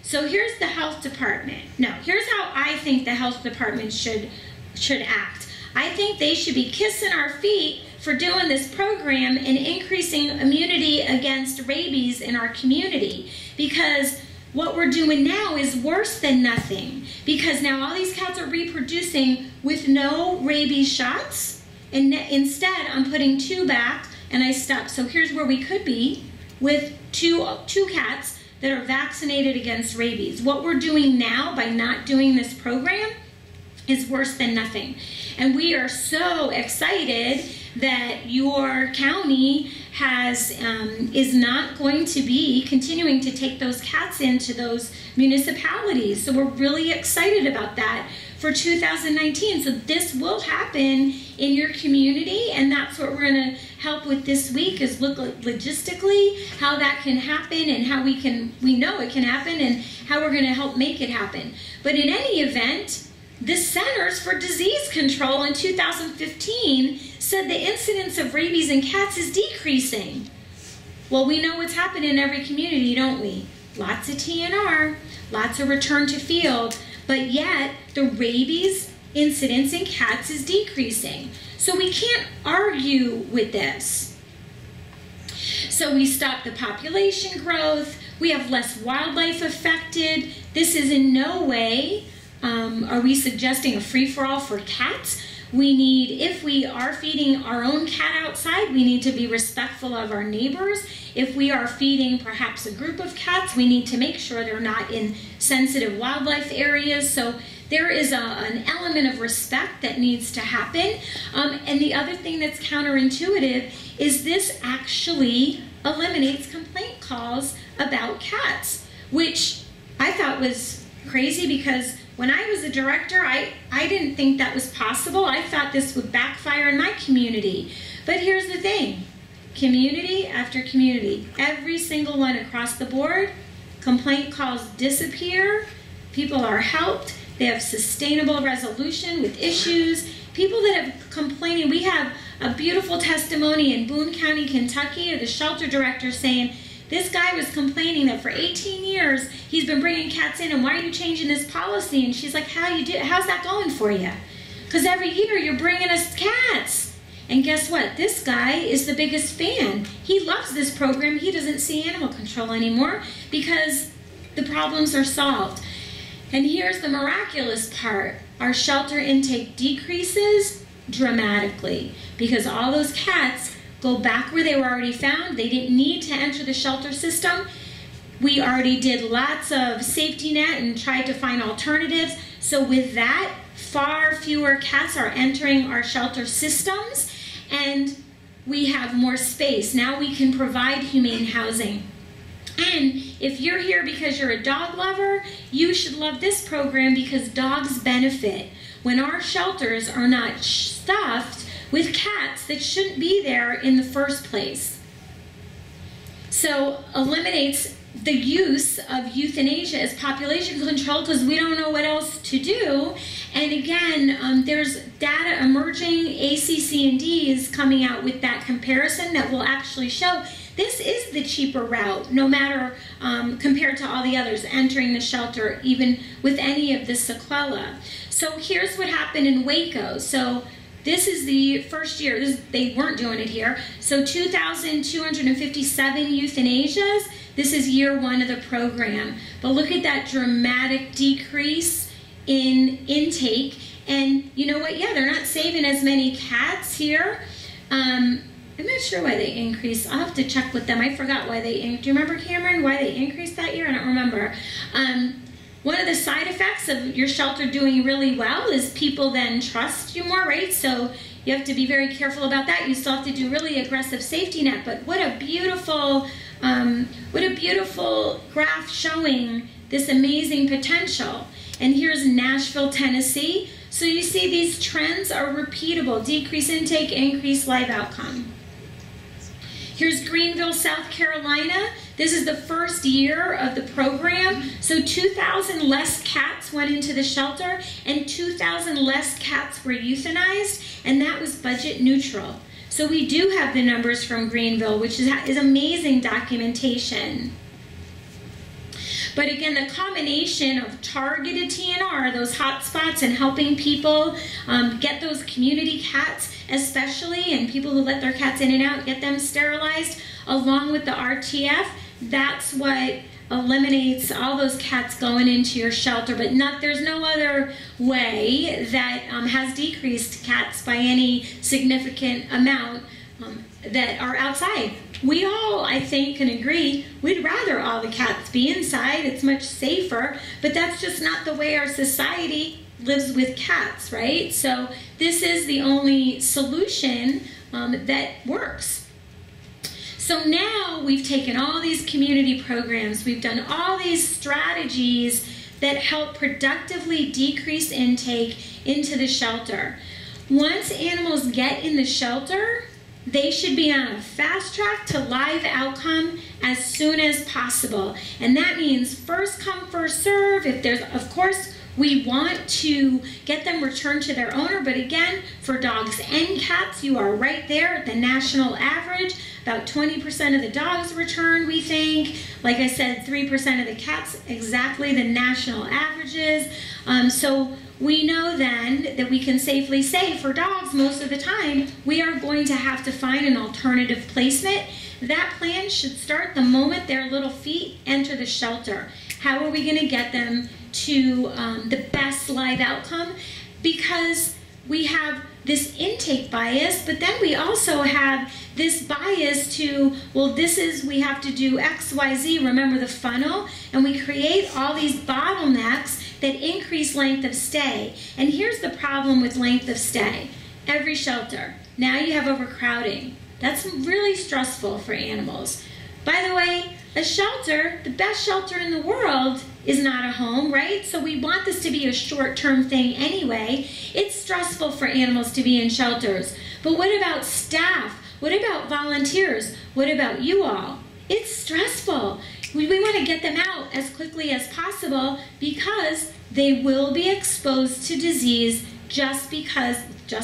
So here's the health department. No, here's how I think the health department should act. I think they should be kissing our feet for doing this program and increasing immunity against rabies in our community, because what we're doing now is worse than nothing, because now all these cats are reproducing with no rabies shots, and instead I'm putting 2 back and I stop. So here's where we could be with two cats that are vaccinated against rabies. What we're doing now by not doing this program is worse than nothing. And we are so excited that your county is not going to be continuing to take those cats into those municipalities. So we're really excited about that for 2019. So this will happen in your community, and that's what we're going to help with this week, is look logistically how that can happen and how we know it can happen and how we're going to help make it happen. But in any event, the Centers for Disease Control in 2015 said the incidence of rabies in cats is decreasing. Well, we know what's happening in every community, don't we? Lots of TNR, lots of return to field, but yet the rabies incidence in cats is decreasing. So we can't argue with this. So we stop the population growth, we have less wildlife affected. This is in no way are we suggesting a free-for-all for cats. If we are feeding our own cat outside, we need to be respectful of our neighbors. If we are feeding perhaps a group of cats, we need to make sure they're not in sensitive wildlife areas. So there is an element of respect that needs to happen. And the other thing that's counterintuitive is this actually eliminates complaint calls about cats, which I thought was crazy because when I was a director, I didn't think that was possible. I thought this would backfire in my community. But here's the thing, community after community, every single one across the board, complaint calls disappear, people are helped, they have sustainable resolution with issues. People that have complaining, we have a beautiful testimony in Boone County, Kentucky, of the shelter director saying, this guy was complaining that for 18 years he's been bringing cats in, and why are you changing this policy? And she's like, how's that going for you? Because every year you're bringing us cats. And guess what? This guy is the biggest fan. He loves this program. He doesn't see animal control anymore because the problems are solved. And here's the miraculous part. Our shelter intake decreases dramatically because all those cats go back where they were already found. They didn't need to enter the shelter system. We already did lots of safety net and tried to find alternatives. So with that, far fewer cats are entering our shelter systems, and we have more space. Now we can provide humane housing. And if you're here because you're a dog lover, you should love this program because dogs benefit. When our shelters are not stuffed with cats that shouldn't be there in the first place. So eliminates the use of euthanasia as population control because we don't know what else to do. And again, there's data emerging, ACC&D is coming out with that comparison that will actually show this is the cheaper route, no matter compared to all the others entering the shelter, even with any of the sequela. So here's what happened in Waco. So this is the first year, they weren't doing it here. So 2,257 euthanasias. This is year one of the program. But look at that dramatic decrease in intake. And you know what? Yeah, they're not saving as many cats here. I'm not sure why they increased. I'll have to check with them. I forgot why they increased. Do you remember, Cameron, why they increased that year? I don't remember. One of the side effects of your shelter doing really well is people then trust you more, right? So you have to be very careful about that. You still have to do really aggressive safety net. But what a beautiful graph showing this amazing potential. And here's Nashville, Tennessee. So you see these trends are repeatable. Decrease intake, increase live outcome. Here's Greenville, South Carolina. This is the first year of the program. So 2,000 less cats went into the shelter and 2,000 less cats were euthanized, and that was budget neutral. So we do have the numbers from Greenville, which is amazing documentation. But again, the combination of targeted TNR, those hot spots, and helping people get those community cats especially, and people who let their cats in and out, get them sterilized, along with the RTF, that's what eliminates all those cats going into your shelter. But there's no other way that has decreased cats by any significant amount that are outside. We all, I think, can agree we'd rather all the cats be inside. It's much safer, but that's just not the way our society lives with cats, right? So this is the only solution that works. So now we've taken all these community programs, we've done all these strategies that help productively decrease intake into the shelter. Once animals get in the shelter, they should be on a fast track to live outcome as soon as possible. And that means first come, first serve. If there's, of course, we want to get them returned to their owner, but again, for dogs and cats, you are right there at the national average. About 20% of the dogs returned, we think. Like I said, 3% of the cats, exactly the national averages. So we know then that we can safely say for dogs most of the time, we are going to have to find an alternative placement. That plan should start the moment their little feet enter the shelter. How are we going to get them to the best live outcome? Because we have this intake bias, but then we also have this bias to, well, we have to do X, Y, Z, remember the funnel, and we create all these bottlenecks that increase length of stay. And here's the problem with length of stay. Every shelter, now you have overcrowding. That's really stressful for animals. By the way, a shelter, the best shelter in the world, is not a home, right? So we want this to be a short-term thing anyway. It's stressful for animals to be in shelters. But what about staff? What about volunteers? What about you all? It's stressful. We want to get them out as quickly as possible because they will be exposed to disease just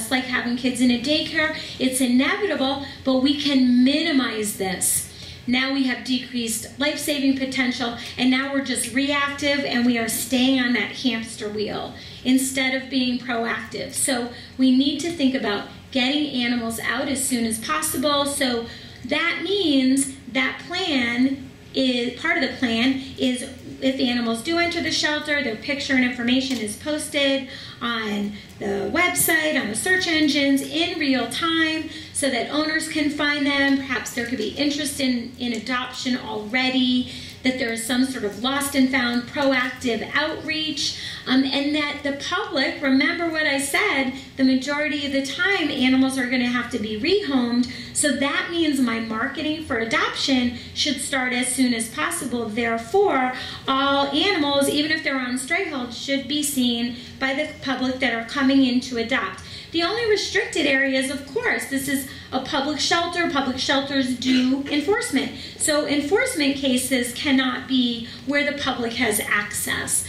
like having kids in a daycare, it's inevitable, but we can minimize this. Now we have decreased life-saving potential, and now we're just reactive and we are staying on that hamster wheel instead of being proactive. So we need to think about getting animals out as soon as possible. So that means that part of the plan is if animals do enter the shelter, their picture and information is posted on the website, on the search engines in real time so that owners can find them. Perhaps there could be interest in adoption already, that there is some sort of lost and found proactive outreach, and that the public, remember what I said, the majority of the time animals are going to have to be rehomed, so that means my marketing for adoption should start as soon as possible. Therefore, all animals, even if they're on stray hold, should be seen by the public that are coming in to adopt. The only restricted areas, of course, this is a public shelter. Public shelters do enforcement. So enforcement cases cannot be where the public has access.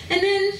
And then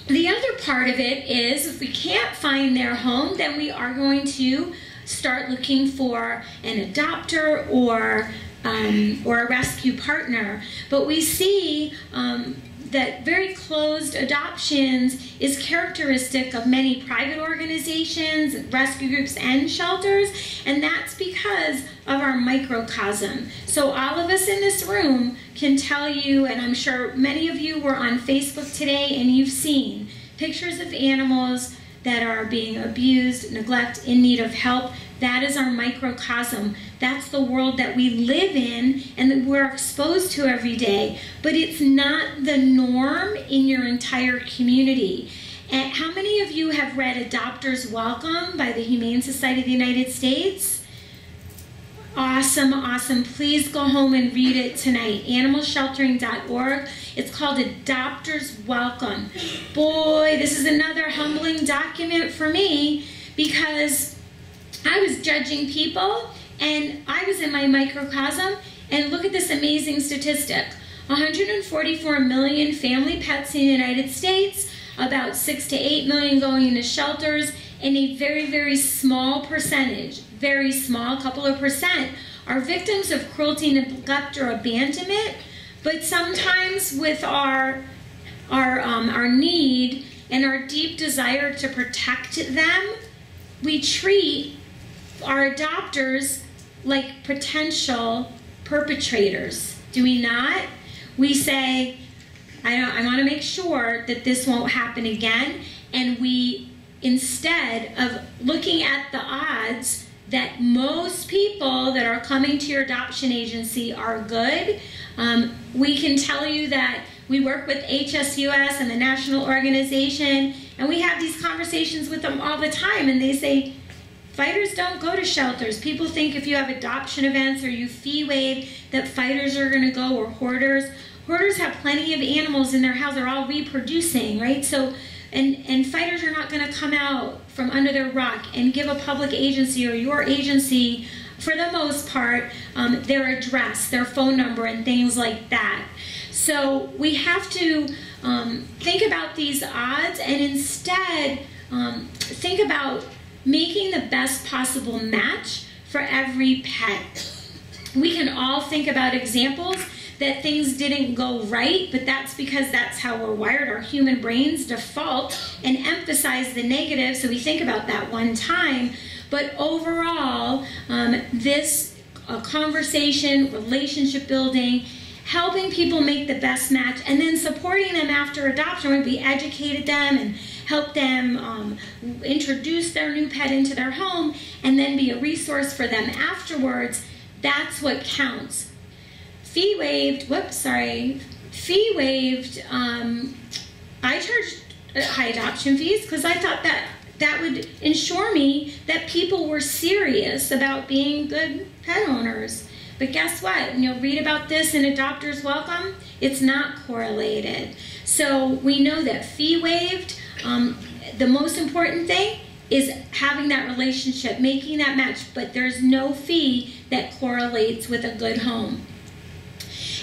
the other part of it is if we can't find their home, then we are going to start looking for an adopter or a rescue partner. But we see that very closed adoptions is characteristic of many private organizations, rescue groups, and shelters, and that's because of our microcosm. So all of us in this room can tell you, and I'm sure many of you were on Facebook today and you've seen pictures of animals that are being abused, neglected, in need of help. That is our microcosm. That's the world that we live in and that we're exposed to every day. But it's not the norm in your entire community. And how many of you have read Adopters Welcome by the Humane Society of the United States? Awesome, awesome. Please go home and read it tonight. Animalsheltering.org. It's called Adopters Welcome. Boy, this is another humbling document for me because I was judging people and I was in my microcosm, and look at this amazing statistic. 144 million family pets in the United States, about 6 to 8 million going into shelters, and a very, very small percentage, very small, couple of percent, are victims of cruelty, neglect, or abandonment. But sometimes with our need and our deep desire to protect them, we treat our adopters like potential perpetrators. Do we not? We say, I want to make sure that this won't happen again, and we, instead of looking at the odds that most people that are coming to your adoption agency are good, we can tell you that we work with HSUS and the national organization, and we have these conversations with them all the time, and they say, fighters don't go to shelters. People think if you have adoption events or you fee waive that fighters are going to go, or hoarders. Hoarders have plenty of animals in their house. They're all reproducing, right? So, and fighters are not going to come out from under their rock and give a public agency or your agency, for the most part, their address, their phone number, and things like that. So we have to think about these odds and instead think about making the best possible match for every pet. We can all think about examples that things didn't go right, but that's because that's how we're wired. Our human brains default and emphasize the negative, so we think about that one time. But overall, this conversation, relationship building, helping people make the best match, and then supporting them after adoption, where we educated them and help them introduce their new pet into their home, and then be a resource for them afterwards, that's what counts. Fee waived I charged high adoption fees because I thought that would ensure me that people were serious about being good pet owners. But guess what? And you'll read about this in Adopters Welcome. It's not correlated. So we know that fee waived, the most important thing is having that relationship, making that match, but there's no fee that correlates with a good home.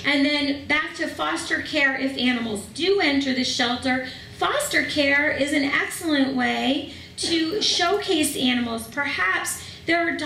And then back to foster care. If animals do enter the shelter, foster care is an excellent way to showcase animals. Perhaps there are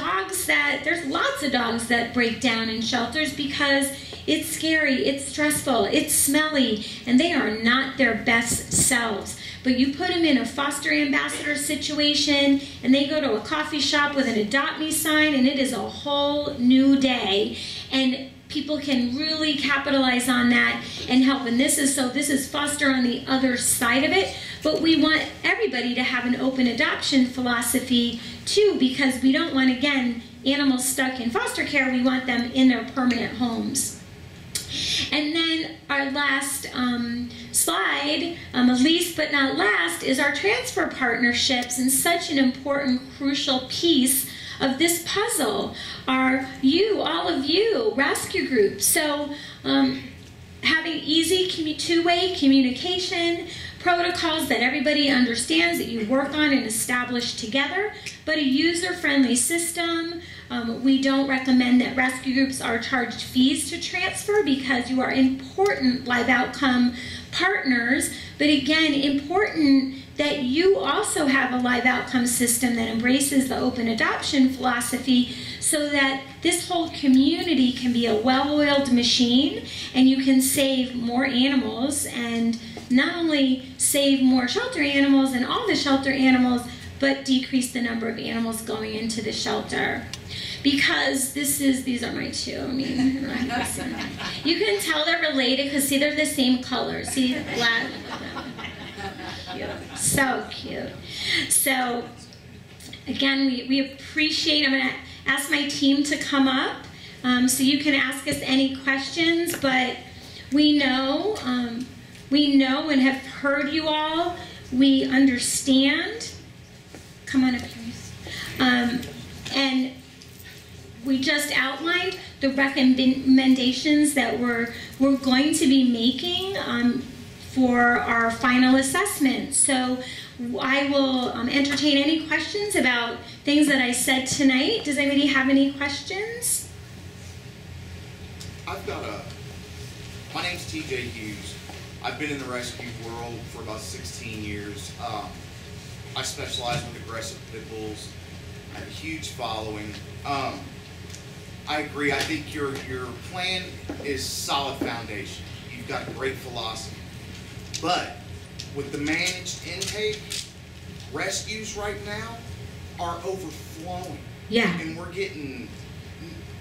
there's lots of dogs that break down in shelters because it's scary, it's stressful, it's smelly, and they are not their best selves. But you put them in a foster ambassador situation and they go to a coffee shop with an Adopt Me sign and it is a whole new day. And people can really capitalize on that and help. And this is foster on the other side of it. But we want everybody to have an open adoption philosophy too, because we don't want, again, animals stuck in foster care. We want them in their permanent homes. And then our last slide, least but not last, is our transfer partnerships, and such an important, crucial piece of this puzzle are all of you, rescue groups. So having easy two-way communication, protocols that everybody understands, that you work on and establish together, but a user-friendly system. We don't recommend that rescue groups are charged fees to transfer because you are important live outcome partners, but again, important that you also have a live outcome system that embraces the open adoption philosophy so that this whole community can be a well-oiled machine and you can save more animals, and not only save more shelter animals and all the shelter animals, but decrease the number of animals going into the shelter. Because these are my two. I mean, you can tell they're related because see, they're the same color. See, black. Cute. So cute. So again, we appreciate. I'm going to ask my team to come up so you can ask us any questions. But we know and have heard you all. We understand. Come on up, please. And we just outlined the recommendations that we're going to be making for our final assessment. So I will entertain any questions about things that I said tonight. Does anybody have any questions? I've got my name's TJ Hughes. I've been in the rescue world for about 16 years. I specialize with aggressive pit bulls. I have a huge following. I agree. I think your plan is solid foundation. You've got a great philosophy. But with the managed intake, rescues right now are overflowing. Yeah. And we're getting,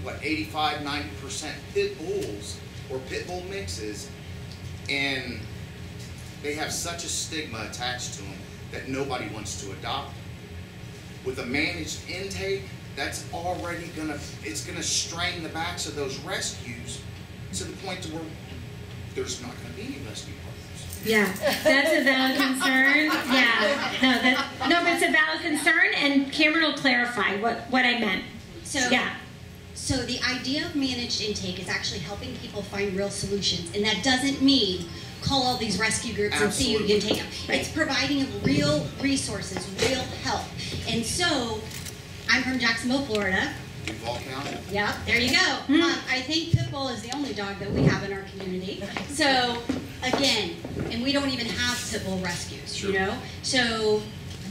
85, 90% pit bulls or pit bull mixes, and they have such a stigma attached to them that nobody wants to adopt. With a managed intake, that's already gonna strain the backs of those rescues to the point to where there's not gonna be any rescue partners. Yeah, that's a valid concern. Yeah, no, but it's a valid concern, and Cameron will clarify what I meant. So the idea of managed intake is actually helping people find real solutions, and that doesn't mean call all these rescue groups and see who you can take them. Right. It's providing real resources, real help. And so, I'm from Jacksonville, Florida. Duval County. Yep, there you go. I think pit bull is the only dog that we have in our community. So, again, and we don't even have pit bull rescues, sure. You know? So,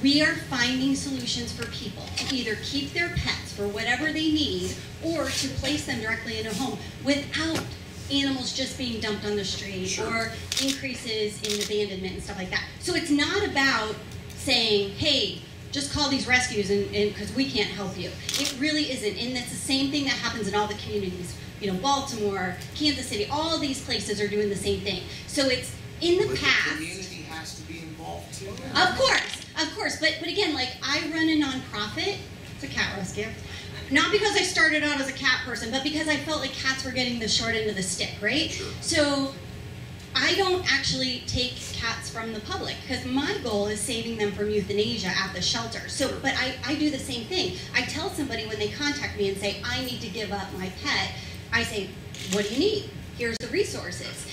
we are finding solutions for people to either keep their pets for whatever they need or to place them directly in a home without animals just being dumped on the street, sure. Or increases in abandonment and stuff like that. So it's not about saying, hey, just call these rescues and because we can't help you. It really isn't. And that's the same thing that happens in all the communities. You know, Baltimore, Kansas City, all these places are doing the same thing. So it's in the past. The community has to be involved too. Of course. But again, like I run a nonprofit. It's a cat rescue. Not because I started out as a cat person, but because I felt like cats were getting the short end of the stick, right? Sure. So I don't actually take cats from the public because my goal is saving them from euthanasia at the shelter. So, but I do the same thing. I tell somebody when they contact me and say, I need to give up my pet, I say, what do you need? Here's the resources.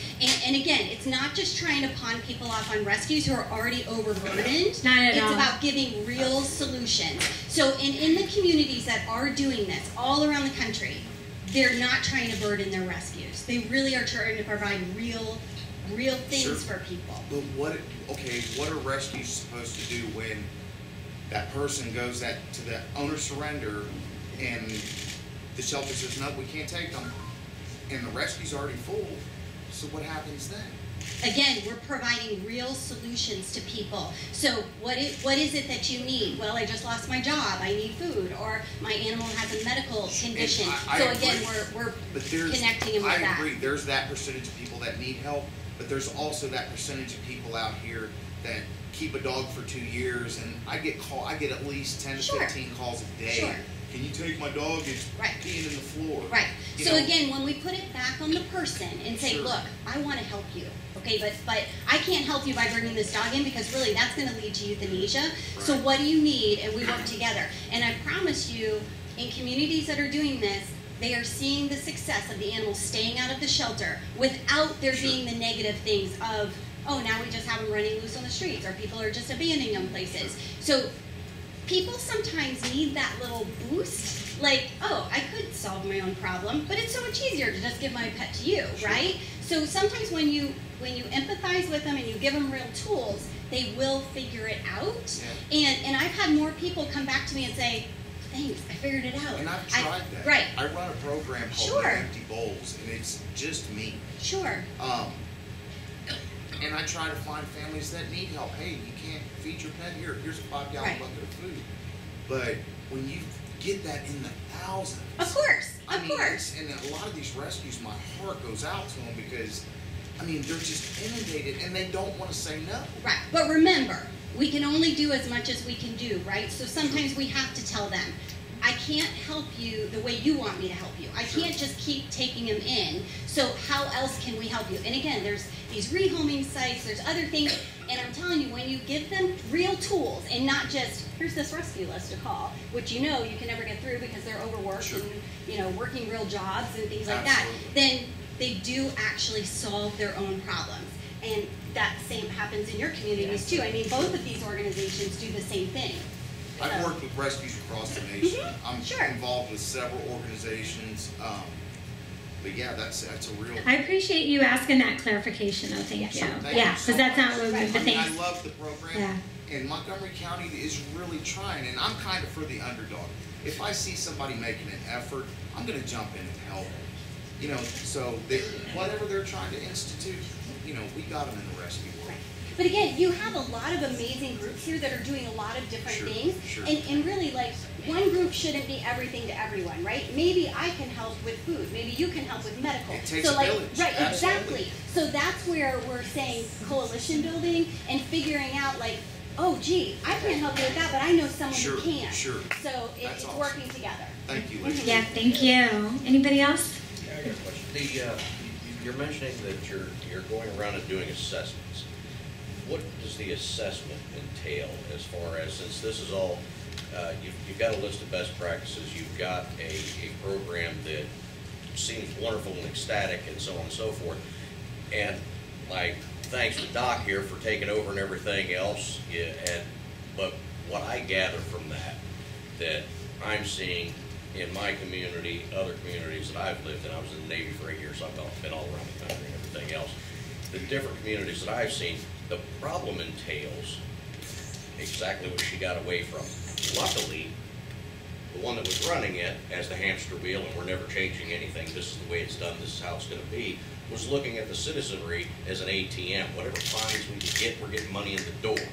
And again, it's not just trying to pawn people off on rescues who are already overburdened. Not at all. It's about giving real solutions. So in the communities that are doing this all around the country, they're not trying to burden their rescues. They really are trying to provide real things for people. But what are rescues supposed to do when that person goes to the owner surrender and the shelter says, no, we can't take them, and the rescue's already full? So what happens then? Again, we're providing real solutions to people. So what is it that you need? Well, I just lost my job. I need food. Or my animal has a medical condition. So again, we're connecting them with that. I agree. There's that percentage of people that need help, but there's also that percentage of people out here that keep a dog for 2 years, and I get at least 10 to 15 calls a day. Sure. Can you take my dog? It's peeing in the floor. Right. You So know? again, when we put it back on the person and say, look, I want to help you, okay, but I can't help you by bringing this dog in because really that's going to lead to euthanasia. Right. So what do you need? And we work together. And I promise you, in communities that are doing this, they are seeing the success of the animals staying out of the shelter without there being the negative things of, oh, now we just have them running loose on the streets, or people are just abandoning them places. So people sometimes need that little boost, like, oh, I could solve my own problem, but it's so much easier to just give my pet to you, right? So sometimes when you empathize with them and you give them real tools, they will figure it out. Yeah. And I've had more people come back to me and say, thanks, I figured it out. And I've tried that. Right. I run a program called Empty Bowls, and it's just me. Sure. And I try to find families that need help. Hey, you can't feed your pet here. Here's a 5-gallon bucket of food. But when you get that in the thousands. Of course. And a lot of these rescues, my heart goes out to them because, I mean, they're just inundated and they don't want to say no. Right. But remember, we can only do as much as we can do, right? So sometimes we have to tell them, I can't help you the way you want me to help you. I can't just keep taking them in. So how else can we help you? And again, there's these rehoming sites, there's other things, and I'm telling you, when you give them real tools and not just, here's this rescue list to call, which you know you can never get through because they're overworked and working real jobs and things like that, then they do actually solve their own problems. And that same happens in your communities too. I mean, both of these organizations do the same thing. I've worked with rescues across the nation. I'm involved with several organizations. But yeah, that's a real... I appreciate you asking that clarification, though. Thank you. Yeah, because that's not what we've been I love the program. And Montgomery County is really trying, and I'm kind of for the underdog. If I see somebody making an effort, I'm going to jump in and help. You know, so whatever they're trying to institute, you know, we got them in the rescue world. But again, you have a lot of amazing groups here that are doing a lot of different things. And really, like, one group shouldn't be everything to everyone, right? Maybe I can help with food. Maybe you can help with medical. It takes a village. Right, exactly. So that's where we're saying coalition building and figuring out, like, oh, gee, I can't help you with that, but I know someone who can. So it's awesome. Working together. Thank you. Yeah, thank you. Anybody else? Yeah, I got a question. You're mentioning that you're going around and doing assessments. What does the assessment entail as far as, since this is all, you've got a list of best practices, you've got a program that seems wonderful and ecstatic and so on and so forth, and like, thanks to Doc here for taking over and everything else, but what I gather from that I'm seeing in my community, other communities that I've lived in, I was in the Navy for 8 years, so I've been all around the country and everything else, the different communities that I've seen, the problem entails exactly what she got away from. Luckily, the one that was running it as the hamster wheel, and we're never changing anything, this is the way it's done, this is how it's going to be, was looking at the citizenry as an ATM. Whatever fines we could get, we're getting money in the door.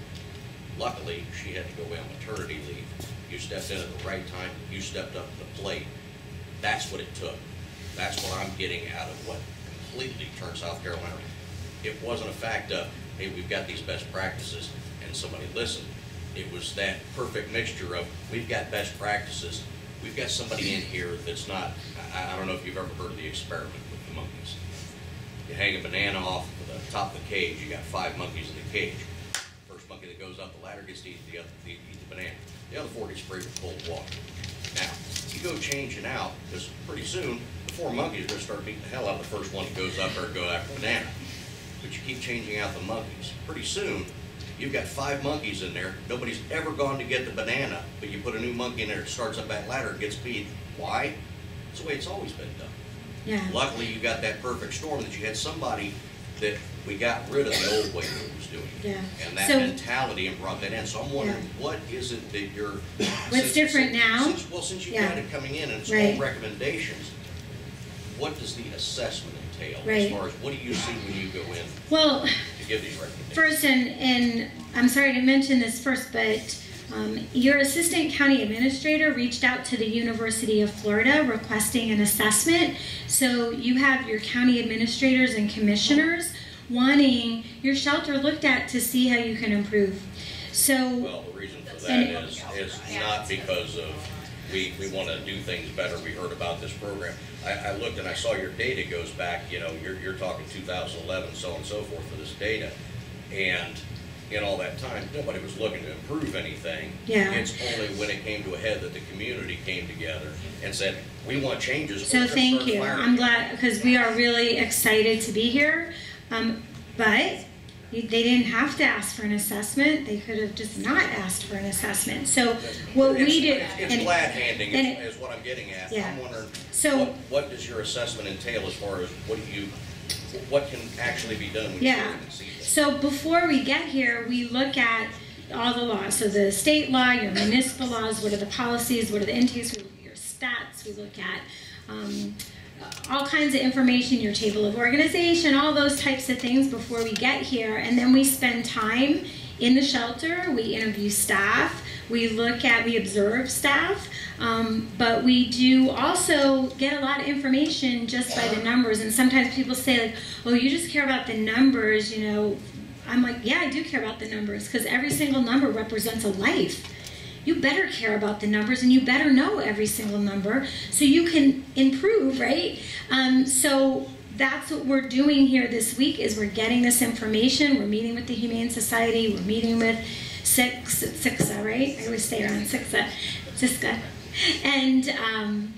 Luckily, she had to go on maternity leave. You stepped in at the right time, you stepped up to the plate. That's what it took. That's what I'm getting out of what completely turned South Carolina. It wasn't a fact of, hey, we've got these best practices and somebody listened. It was that perfect mixture of, we've got best practices, we've got somebody in here that's not, I don't know if you've ever heard of the experiment with the monkeys. You hang a banana off the top of the cage. You got 5 monkeys in the cage. First monkey that goes up the ladder gets to eat the banana. The other 4 get sprayed with cold water. Now, you go changing out, because pretty soon, the 4 monkeys are going to start beating the hell out of the first one that goes up there and go after the banana. But you keep changing out the monkeys. Pretty soon, you've got 5 monkeys in there. Nobody's ever gone to get the banana, but you put a new monkey in there, it starts up that ladder and gets beat. Why? It's the way it's always been done. Yeah. Luckily, you got that perfect storm that you had somebody that we got rid of the old way that was doing it. Yeah. And that So- mentality and brought that in. So I'm wondering, what is it that you're... What's different now? Since you've Yeah. got it coming in and it's Right. all recommendations, what does the assessment entail? Right. As far as what do you see when you go in Well, to give these recommendations? first, and I'm sorry to mention this first, but your assistant county administrator reached out to the University of Florida requesting an assessment. So you have your county administrators and commissioners wanting your shelter looked at to see how you can improve. So, Well, the reason for that is not because of we want to do things better. We heard about this program. I looked and I saw your data goes back, you know, you're talking 2011, so on and so forth for this data. And in all that time, nobody was looking to improve anything. Yeah. It's only when it came to a head that the community came together and said, we want changes. so Or just thank start you. firing I'm glad, because we are really excited to be here. But they didn't have to ask for an assessment. They could have just not asked for an assessment. So what we do, It's and- glad handing and is what I'm getting at. Yeah. I'm wondering, So- what does your assessment entail as far as what can actually be done when you Yeah. can see that? So before we get here, we look at all the laws. So the state law, your municipal laws, what are the policies, what are the intakes, we look at your stats, we look at all kinds of information, your table of organization, all those types of things before we get here. And then we spend time in the shelter, we interview staff, we observe staff, but we do also get a lot of information just by the numbers. And sometimes people say like, oh, you just care about the numbers, you know. I'm like, yeah, I do care about the numbers, because every single number represents a life. You better care about the numbers, and you better know every single number so you can improve, right? So that's what we're doing here this week, is we're getting this information. We're meeting with the Humane Society. We're meeting with SICSA, right? I always say around SICSA. And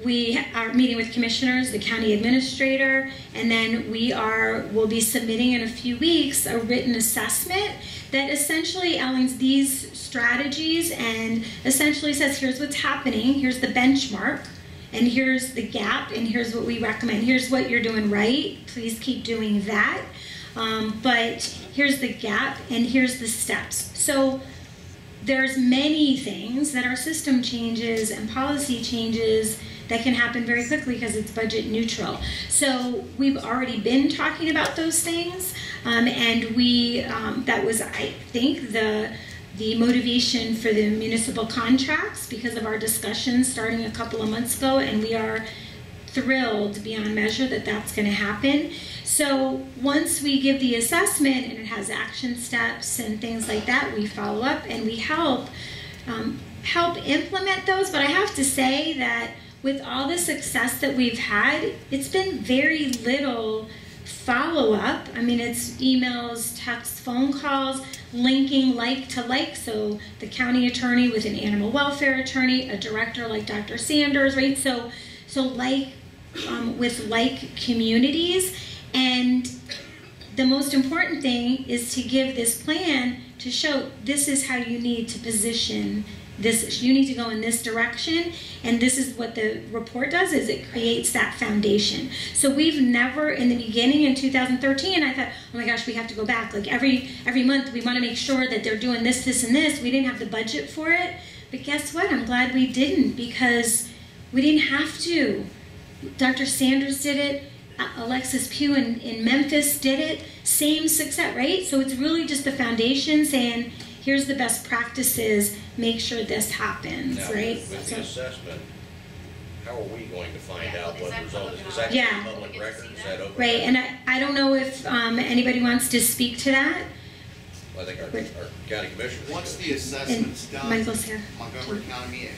we are meeting with commissioners, the county administrator, and then we'll be submitting in a few weeks a written assessment that essentially outlines these strategies and essentially says, here's what's happening, here's the benchmark, and here's the gap, and here's what we recommend. Here's what you're doing right, please keep doing that. But here's the gap, and here's the steps. So there's many things that are system changes and policy changes that can happen very quickly because it's budget neutral. So we've already been talking about those things, and that was, I think, the motivation for the municipal contracts because of our discussions starting a couple of months ago, and we are thrilled beyond measure that that's going to happen. So once we give the assessment and it has action steps and things like that, we follow up and we help implement those. But I have to say that with all the success that we've had, it's been very little follow-up. I mean, it's emails, texts, phone calls, linking like to like. So the county attorney with an animal welfare attorney, a director like Dr. Sanders, right? So like with like communities. And the most important thing is to give this plan to show this is how you need to position this. You need to go in this direction, and this is what the report does, is it creates that foundation. So we've never, in the beginning in 2013, I thought, oh my gosh, we have to go back. Like every month we want to make sure that they're doing this, this, and this. We didn't have the budget for it. But guess what? I'm glad we didn't, because we didn't have to. Dr. Sanders did it. Alexis Pugh in Memphis did it. Same success, right? So it's really just the foundation saying, here's the best practices, make sure this happens, Now, right? with So, the assessment, how are we going to find out Is what that the result is? public Is that Yeah. public record? Is that open? right, and I don't know if anybody wants to speak to that. Well, I think our county commissioner. Once the assessment's And done, Michael's here. Montgomery County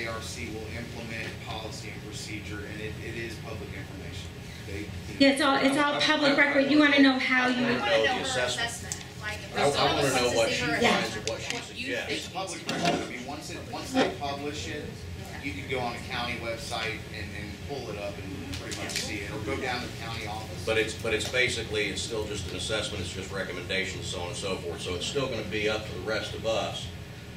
ARC will implement policy and procedure, and it is public information. The Yeah, it's all public record. You want to know how you would. know the assessment. I want to know what she finds and what she suggests. It's public record. I mean, once they publish it, you can go on the county website and pull it up and pretty much see it, or go down to the county office. But it's basically, it's still just an assessment, it's just recommendations, so on and so forth. So it's still going to be up to the rest of us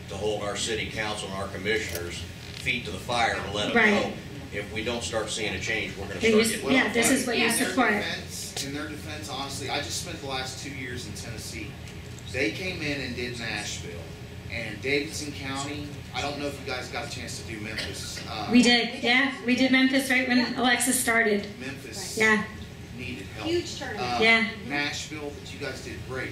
to hold our city council and our commissioners feet to the fire to let them know if we don't start seeing a change, we're going to start getting. Yeah, this is what you support. In their defense, honestly, I just spent the last 2 years in Tennessee. They came in and did Nashville. And Davidson County, I don't know if you guys got a chance to do Memphis. We did, yeah. We did Memphis right when Alexis started. Memphis needed help. Huge turnout. Nashville, but you guys did great.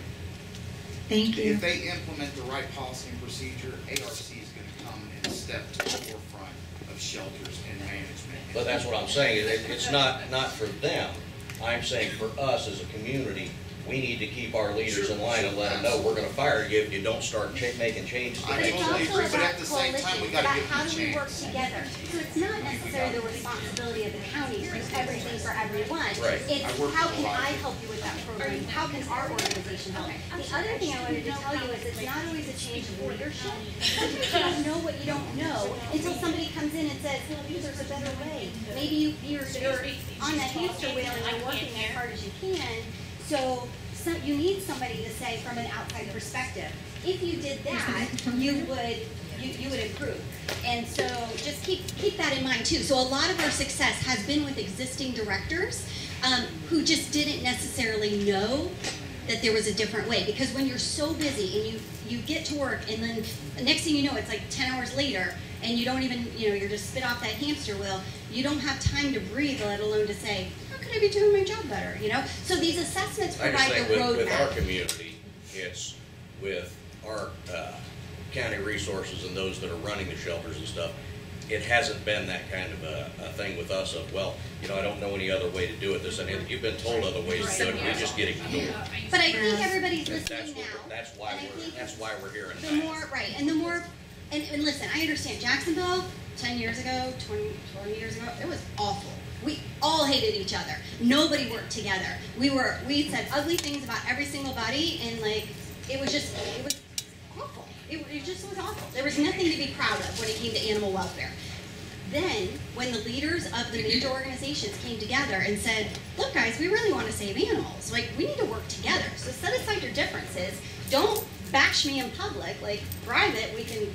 Thank you. If they implement the right policy and procedure, ARC is going to come and step to the forefront of shelters and management. But that's what I'm saying, it's not for them. I'm saying for us as a community, we need to keep our leaders in line and let them know we're going to fire you if you don't start making changes. But it's also about coalition, about how do we work together. So it's not necessarily the responsibility of the county to do everything for everyone. Right. It's how can I help you with that program? How can our organization help? The other thing I wanted to tell you is it's not always a change of leadership. You don't know what you don't know until somebody comes in and says, well, there's a better way. Maybe you're on that hamster wheel and you're working as hard as you can. So you need somebody to say from an outside perspective, if you did that, you would improve. And so just keep that in mind too. So a lot of our success has been with existing directors who just didn't necessarily know that there was a different way. Because when you're so busy and you get to work and then the next thing you know, it's like 10 hours later and you don't even, you're just spit off that hamster wheel, you don't have time to breathe, let alone to say, could I be doing my job better, So these assessments provide the roadmap. With our community, it's with our county resources and those that are running the shelters and stuff, it hasn't been that kind of a thing with us of, well, I don't know any other way to do it. You've been told other ways to do it, we just get ignored. But I think everybody's listening now. That's why we're hearing that. The more, and listen, I understand Jacksonville, 10 years ago, 20 years ago, it was awful. We all hated each other. Nobody worked together. We said ugly things about every single body, and it was awful. It just was awful. There was nothing to be proud of when it came to animal welfare. Then, when the leaders of the major organizations came together and said, look guys, we really want to save animals. We need to work together. So set aside your differences. Don't bash me in public. Private, we can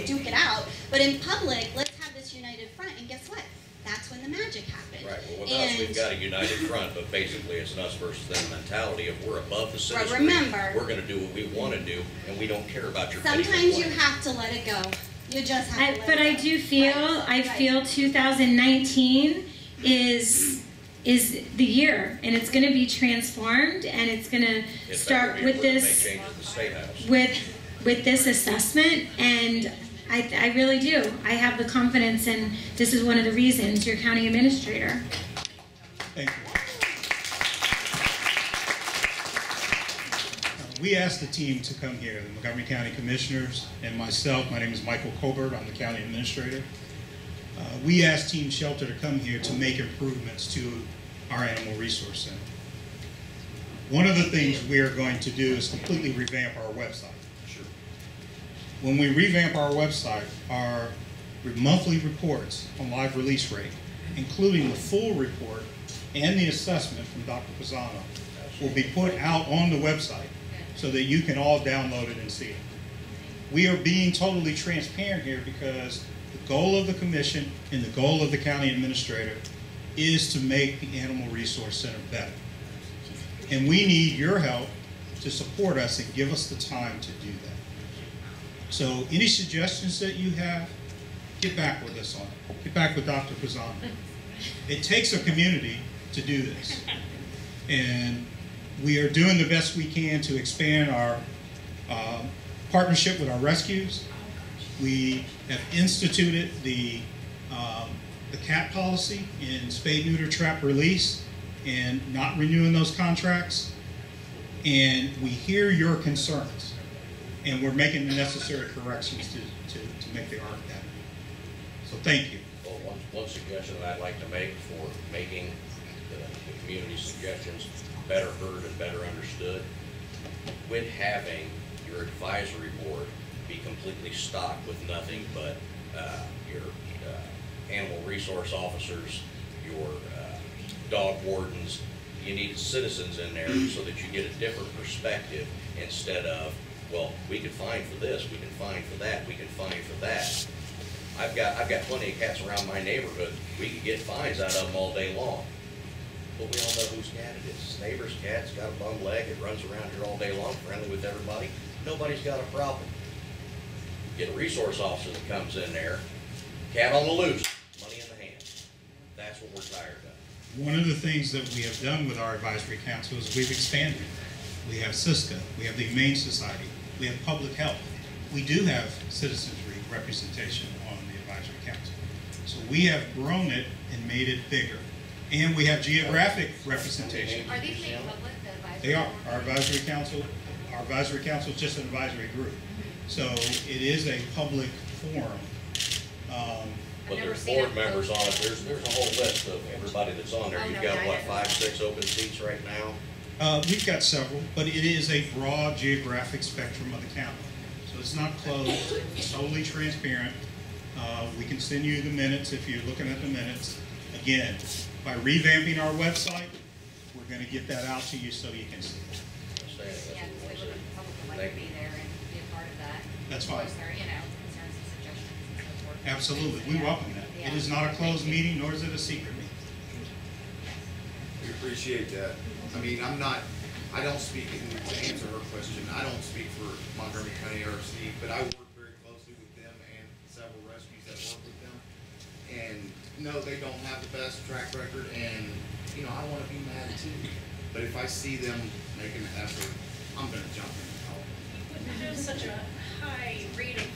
duke it out. But in public, let's have this united front. And guess what? That's when the magic happened. Right. Well, with us, we've got a united front, but basically it's an us versus them mentality. If we're above the citizenry, we're going to do what we want to do, and we we don't care about your Sometimes you have to let it go. You just have to let But it I go. do feel, I feel 2019 is the year, and it's going to be transformed, and it's going to start with this, with this assessment, and I really do. I have the confidence, and this is one of the reasons, your county administrator. Thank you. We asked the team to come here, the Montgomery County Commissioners and myself. My name is Michael Colbert. I'm the county administrator. We asked Team Shelter to come here to make improvements to our Animal Resource Center. One of the things we are going to do is completely revamp our website. Sure. When we revamp our website, our monthly reports on live release rate, including the full report and the assessment from Dr. Pizano, will be put out on the website so that you can all download it and see it. We are being totally transparent here because the goal of the commission and the goal of the county administrator is to make the Animal Resource Center better. And we need your help to support us and give us the time to do that. So any suggestions that you have, get back with us on it. Get back with Dr. Pizano. It takes a community to do this. And we are doing the best we can to expand our partnership with our rescues. We have instituted the cat policy in spade, neuter, trap, release, and not renewing those contracts. And we hear your concerns, and we're making the necessary corrections to make the ARC better. So thank you. Well, one suggestion that I'd like to make for making the community suggestions better heard and better understood. With having your advisory board be completely stocked with nothing but your animal resource officers, your dog wardens, you need citizens in there so that you get a different perspective instead of, well, we can fine for this, we can fine for that, we can fine for that. I've got plenty of cats around my neighborhood. We can get fines out of them all day long. But we all know whose cat it is. His neighbor's cat's got a bum leg. It runs around here all day long, friendly with everybody. Nobody's got a problem. Get a resource officer that comes in there, cat on the loose, money in the hand. That's what we're tired of. One of the things that we have done with our advisory council is we've expanded. We have ASPCA, we have the Humane Society, we have public health. We do have citizenry representation on the advisory council. So we have grown it and made it bigger. And we have geographic representation. Are these made public, the advisory? They are. Our advisory council is just an advisory group. So it is a public forum. But there's board members on it. There's a whole list of everybody that's on there. You've got, what, 5, 6 open seats right now? We've got several, but it is a broad geographic spectrum of the county. So it's not closed, it's totally transparent. We can send you the minutes if you're looking at the minutes. Again, by revamping our website, we're going to get that out to you so you can see it. Yeah, so the public would like to be there and be a part of that. That's fine. Voice their, concerns and suggestions and so forth. Absolutely, we welcome that. It is not a closed meeting, nor is it a secret meeting. We appreciate that. I mean, I don't speak, to answer her question, I don't speak for Montgomery County RC, but I work very closely with them and several rescues that work with them. And no, they don't have the best track record, and, I want to be mad too. But if I see them making an effort, I'm going to jump in and help. Wouldn't it have such a high rate of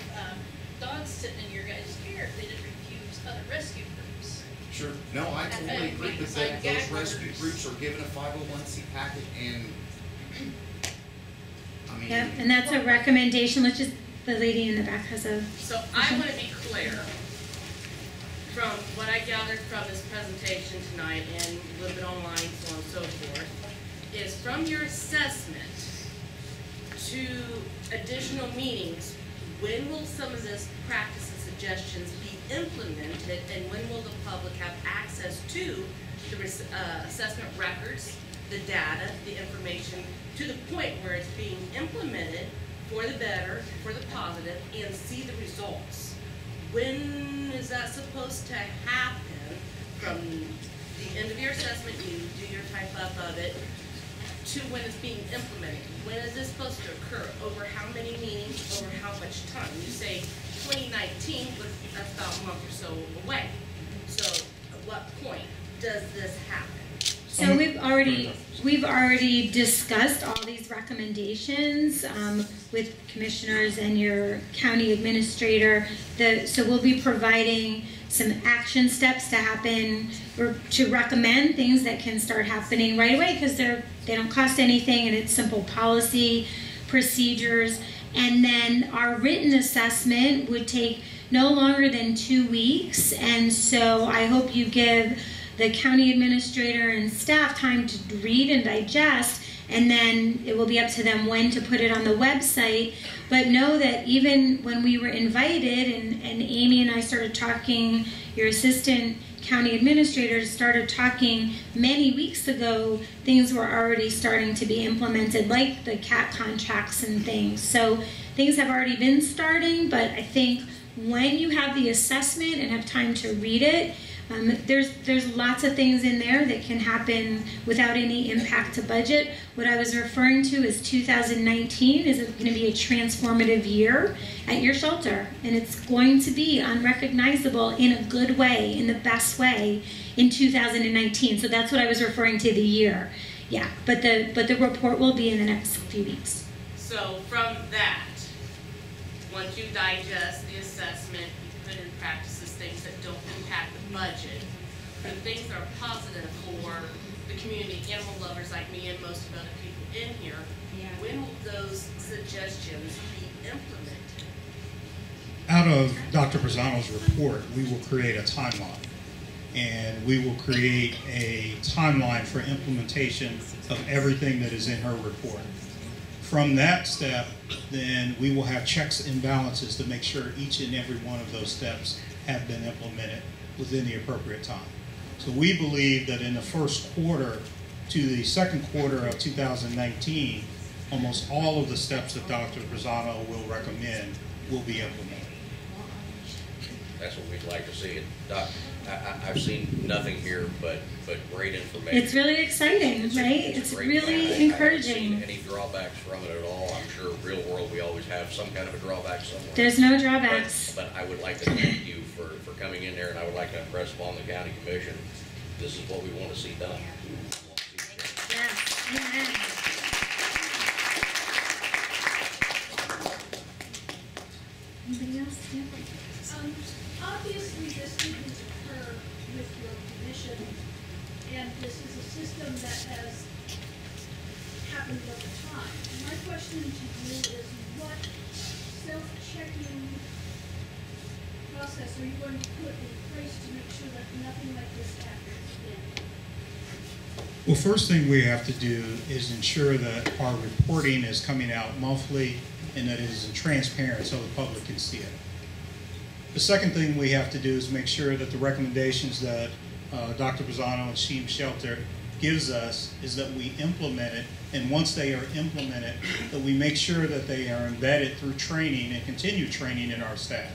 dogs sitting in your guys' care if they didn't refuse other rescue groups? Sure. No, I totally agree with that. Those rescue groups are given a 501c packet, and I mean. Yep, and that's a recommendation. Let's just, the lady in the back has a. So I want to be clear from what I gathered from this presentation tonight and a little bit online, so on and so forth, is from your assessment to additional meetings, when will some of this practice and suggestions be implemented, and when will the public have access to the assessment records, the data, the information, to the point where it's being implemented for the better, for the positive, and see the results? When is that supposed to happen from the end of your assessment, you do your type up of it, to when it's being implemented? When is this supposed to occur? Over how many meetings? Over how much time? You say 2019, but that's about a month or so away. So at what point does this happen? So we've already discussed all these recommendations with commissioners and your county administrator. So we'll be providing some action steps to happen or to recommend things that can start happening right away, because they don't cost anything and it's simple policy procedures. And then our written assessment would take no longer than 2 weeks, and so I hope you give the county administrator and staff time to read and digest, and then it will be up to them when to put it on the website. But know that even when we were invited, and Amy and I started talking, your assistant county administrator started talking many weeks ago, things were already starting to be implemented, like the cat contracts and things. So things have already been starting, but I think when you have the assessment and have time to read it, there's lots of things in there that can happen without any impact to budget. What I was referring to is 2019 is going to be a transformative year at your shelter, and it's going to be unrecognizable in a good way, in the best way, in 2019. So that's what I was referring to, the year. Yeah, but the report will be in the next few weeks. So from that, once you digest the assessment, you put in practices things that don't impact the budget, the things that are positive for the community, animal lovers like me and most of other people in here, when will those suggestions be implemented? Out of Dr. Pizano's report, we will create a timeline. and we will create a timeline for implementation of everything that is in her report. From that step, then we will have checks and balances to make sure each and every one of those steps have been implemented within the appropriate time. So we believe that in the first quarter to the second quarter of 2019, almost all of the steps that Dr. Pizano will recommend will be implemented. That's what we'd like to see. Doc, I've seen nothing here but great information. It's really exciting, right? It's really encouraging. I haven't seen any drawbacks from it at all. I'm sure real world we always have some kind of a drawback somewhere. There's no drawbacks. But I would like to thank you for coming in there, and I would like to impress upon the county commission, this is what we want to see done. Yes, amen. Anybody else? Yeah. Obviously, this didn't occur with your permission, and this is a system that has happened over time. My question to you is, what self-checking process are you going to put in place to make sure that nothing like this happens again? Well, first thing we have to do is ensure that our reporting is coming out monthly and that it is transparent so the public can see it. The second thing we have to do is make sure that the recommendations that Dr. Pizano and Team Shelter gives us is that we implement it, and once they are implemented, that we make sure that they are embedded through training and continued training in our staff.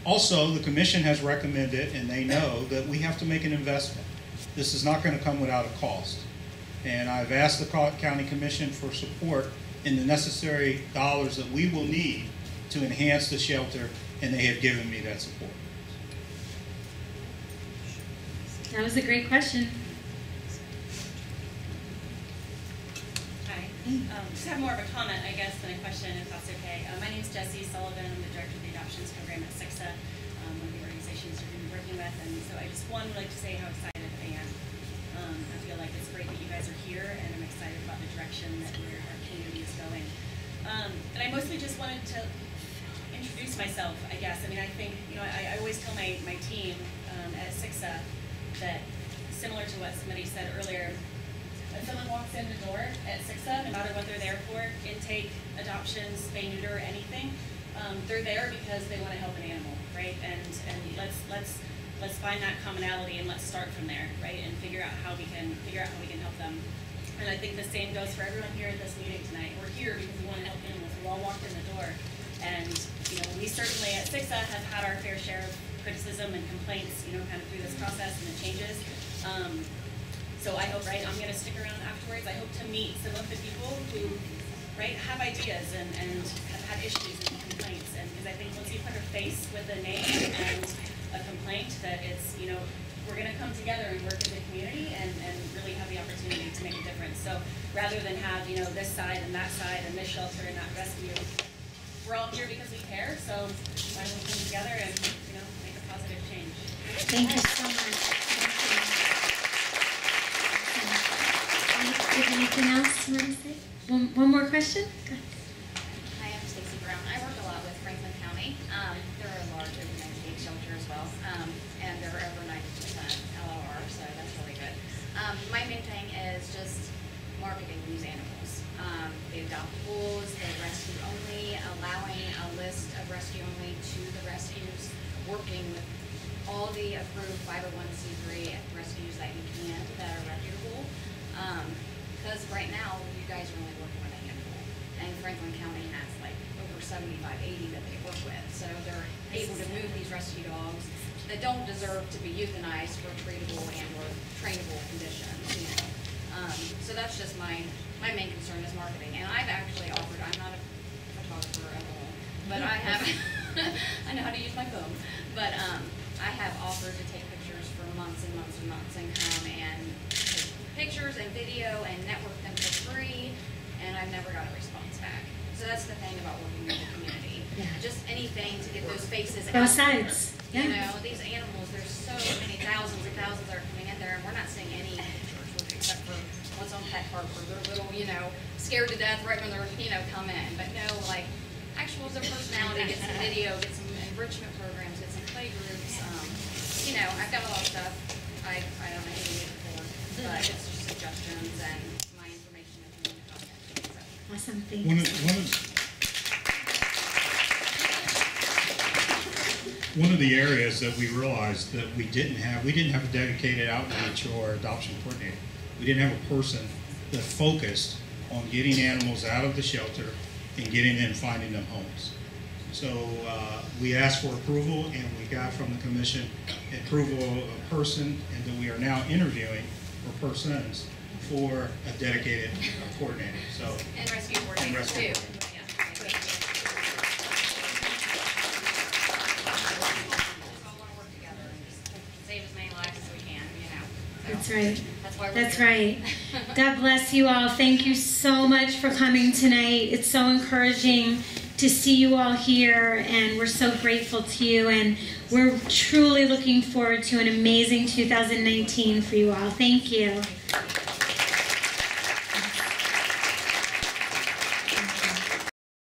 Also, the commission has recommended, and they know, that we have to make an investment. This is not going to come without a cost. And I've asked the county commission for support in the necessary dollars that we will need to enhance the shelter, and they have given me that support. That was a great question. Hi. Just have more of a comment, I guess, than a question, if that's okay. My name is Jessie Sullivan. I'm the director of the adoptions program at ASPCA, one of the organizations you're going to be working with. And so I just, would like to say how excited I am. I feel like it's great that you guys are here, and I'm excited about the direction that our community is going. And I mostly just wanted to introduce myself, I guess. I mean, I think, I always tell my team at ASPCA that, similar to what somebody said earlier, when someone walks in the door at ASPCA, no matter what they're there for, intake, adoptions, spay, neuter, anything, they're there because they want to help an animal, right? And let's find that commonality and let's start from there, right? And figure out how we can help them. And I think the same goes for everyone here at this meeting tonight. We're here because we want to help animals. We all walked in the door, and we certainly at ASPCA have had our fair share of criticism and complaints, kind of through this process and the changes. So I hope, right, I'm going to stick around afterwards. I hope to meet some of the people who, right, have ideas and have had issues and complaints. And because I think once you put a face with a name and a complaint, that it's, we're going to come together and work as a community and really have the opportunity to make a difference. So rather than have, this side and that side and this shelter and that rescue, we're all here because we care. So why don't we come together and, make a positive change. Thank you so much. Anything else you want to say? One more question? Go ahead. Hi, I'm Stacey Brown. I work a lot with Franklin County. They're a large over 98 shelter as well, and they're over 90% LOR, so that's really good. My main thing is just marketing these animals. The adoptables, the rescue only, allowing a list of rescue only to the rescues, working with all the approved 501c3 rescues that you can that are reputable. Because right now, you guys are only working with a handful, and Franklin County has like over 75, 80 that they work with. So they're able to move these rescue dogs that don't deserve to be euthanized for treatable and or trainable conditions, So that's just my main concern is marketing. And I've actually offered, I'm not a photographer at all, but I have, I know how to use my phone, but I have offered to take pictures for months and months and months and come and take pictures and video and network them for free, and I've never got a response back. So that's the thing about working with the community. Yeah. Just anything to get those faces out. Both sides. Yeah. These animals, there's so many thousands and thousands that are coming in there, and we're not seeing any pictures except for what's on Pet Harper. They're little, scared to death right when they're, come in. But no, like, actual their personality, get some video, get some enrichment programs, get some play groups. you know, I've got a lot of stuff. I don't know who you need it for, but it's just suggestions and my information if you need to contact me. So. Awesome, thank One you. One of the areas that we realized that we didn't have a dedicated outreach or adoption coordinator. We didn't have a person that focused on getting animals out of the shelter and getting them, finding them homes. So we asked for approval, and we got from the commission approval of a person, and that we are now interviewing for persons for a dedicated coordinator. So And rescue coordinator too. Yeah. That's right. That's why we're That's here. right. God bless you all. Thank you so much for coming tonight. It's so encouraging to see you all here, and we're so grateful to you, and we're truly looking forward to an amazing 2019 for you all. Thank you.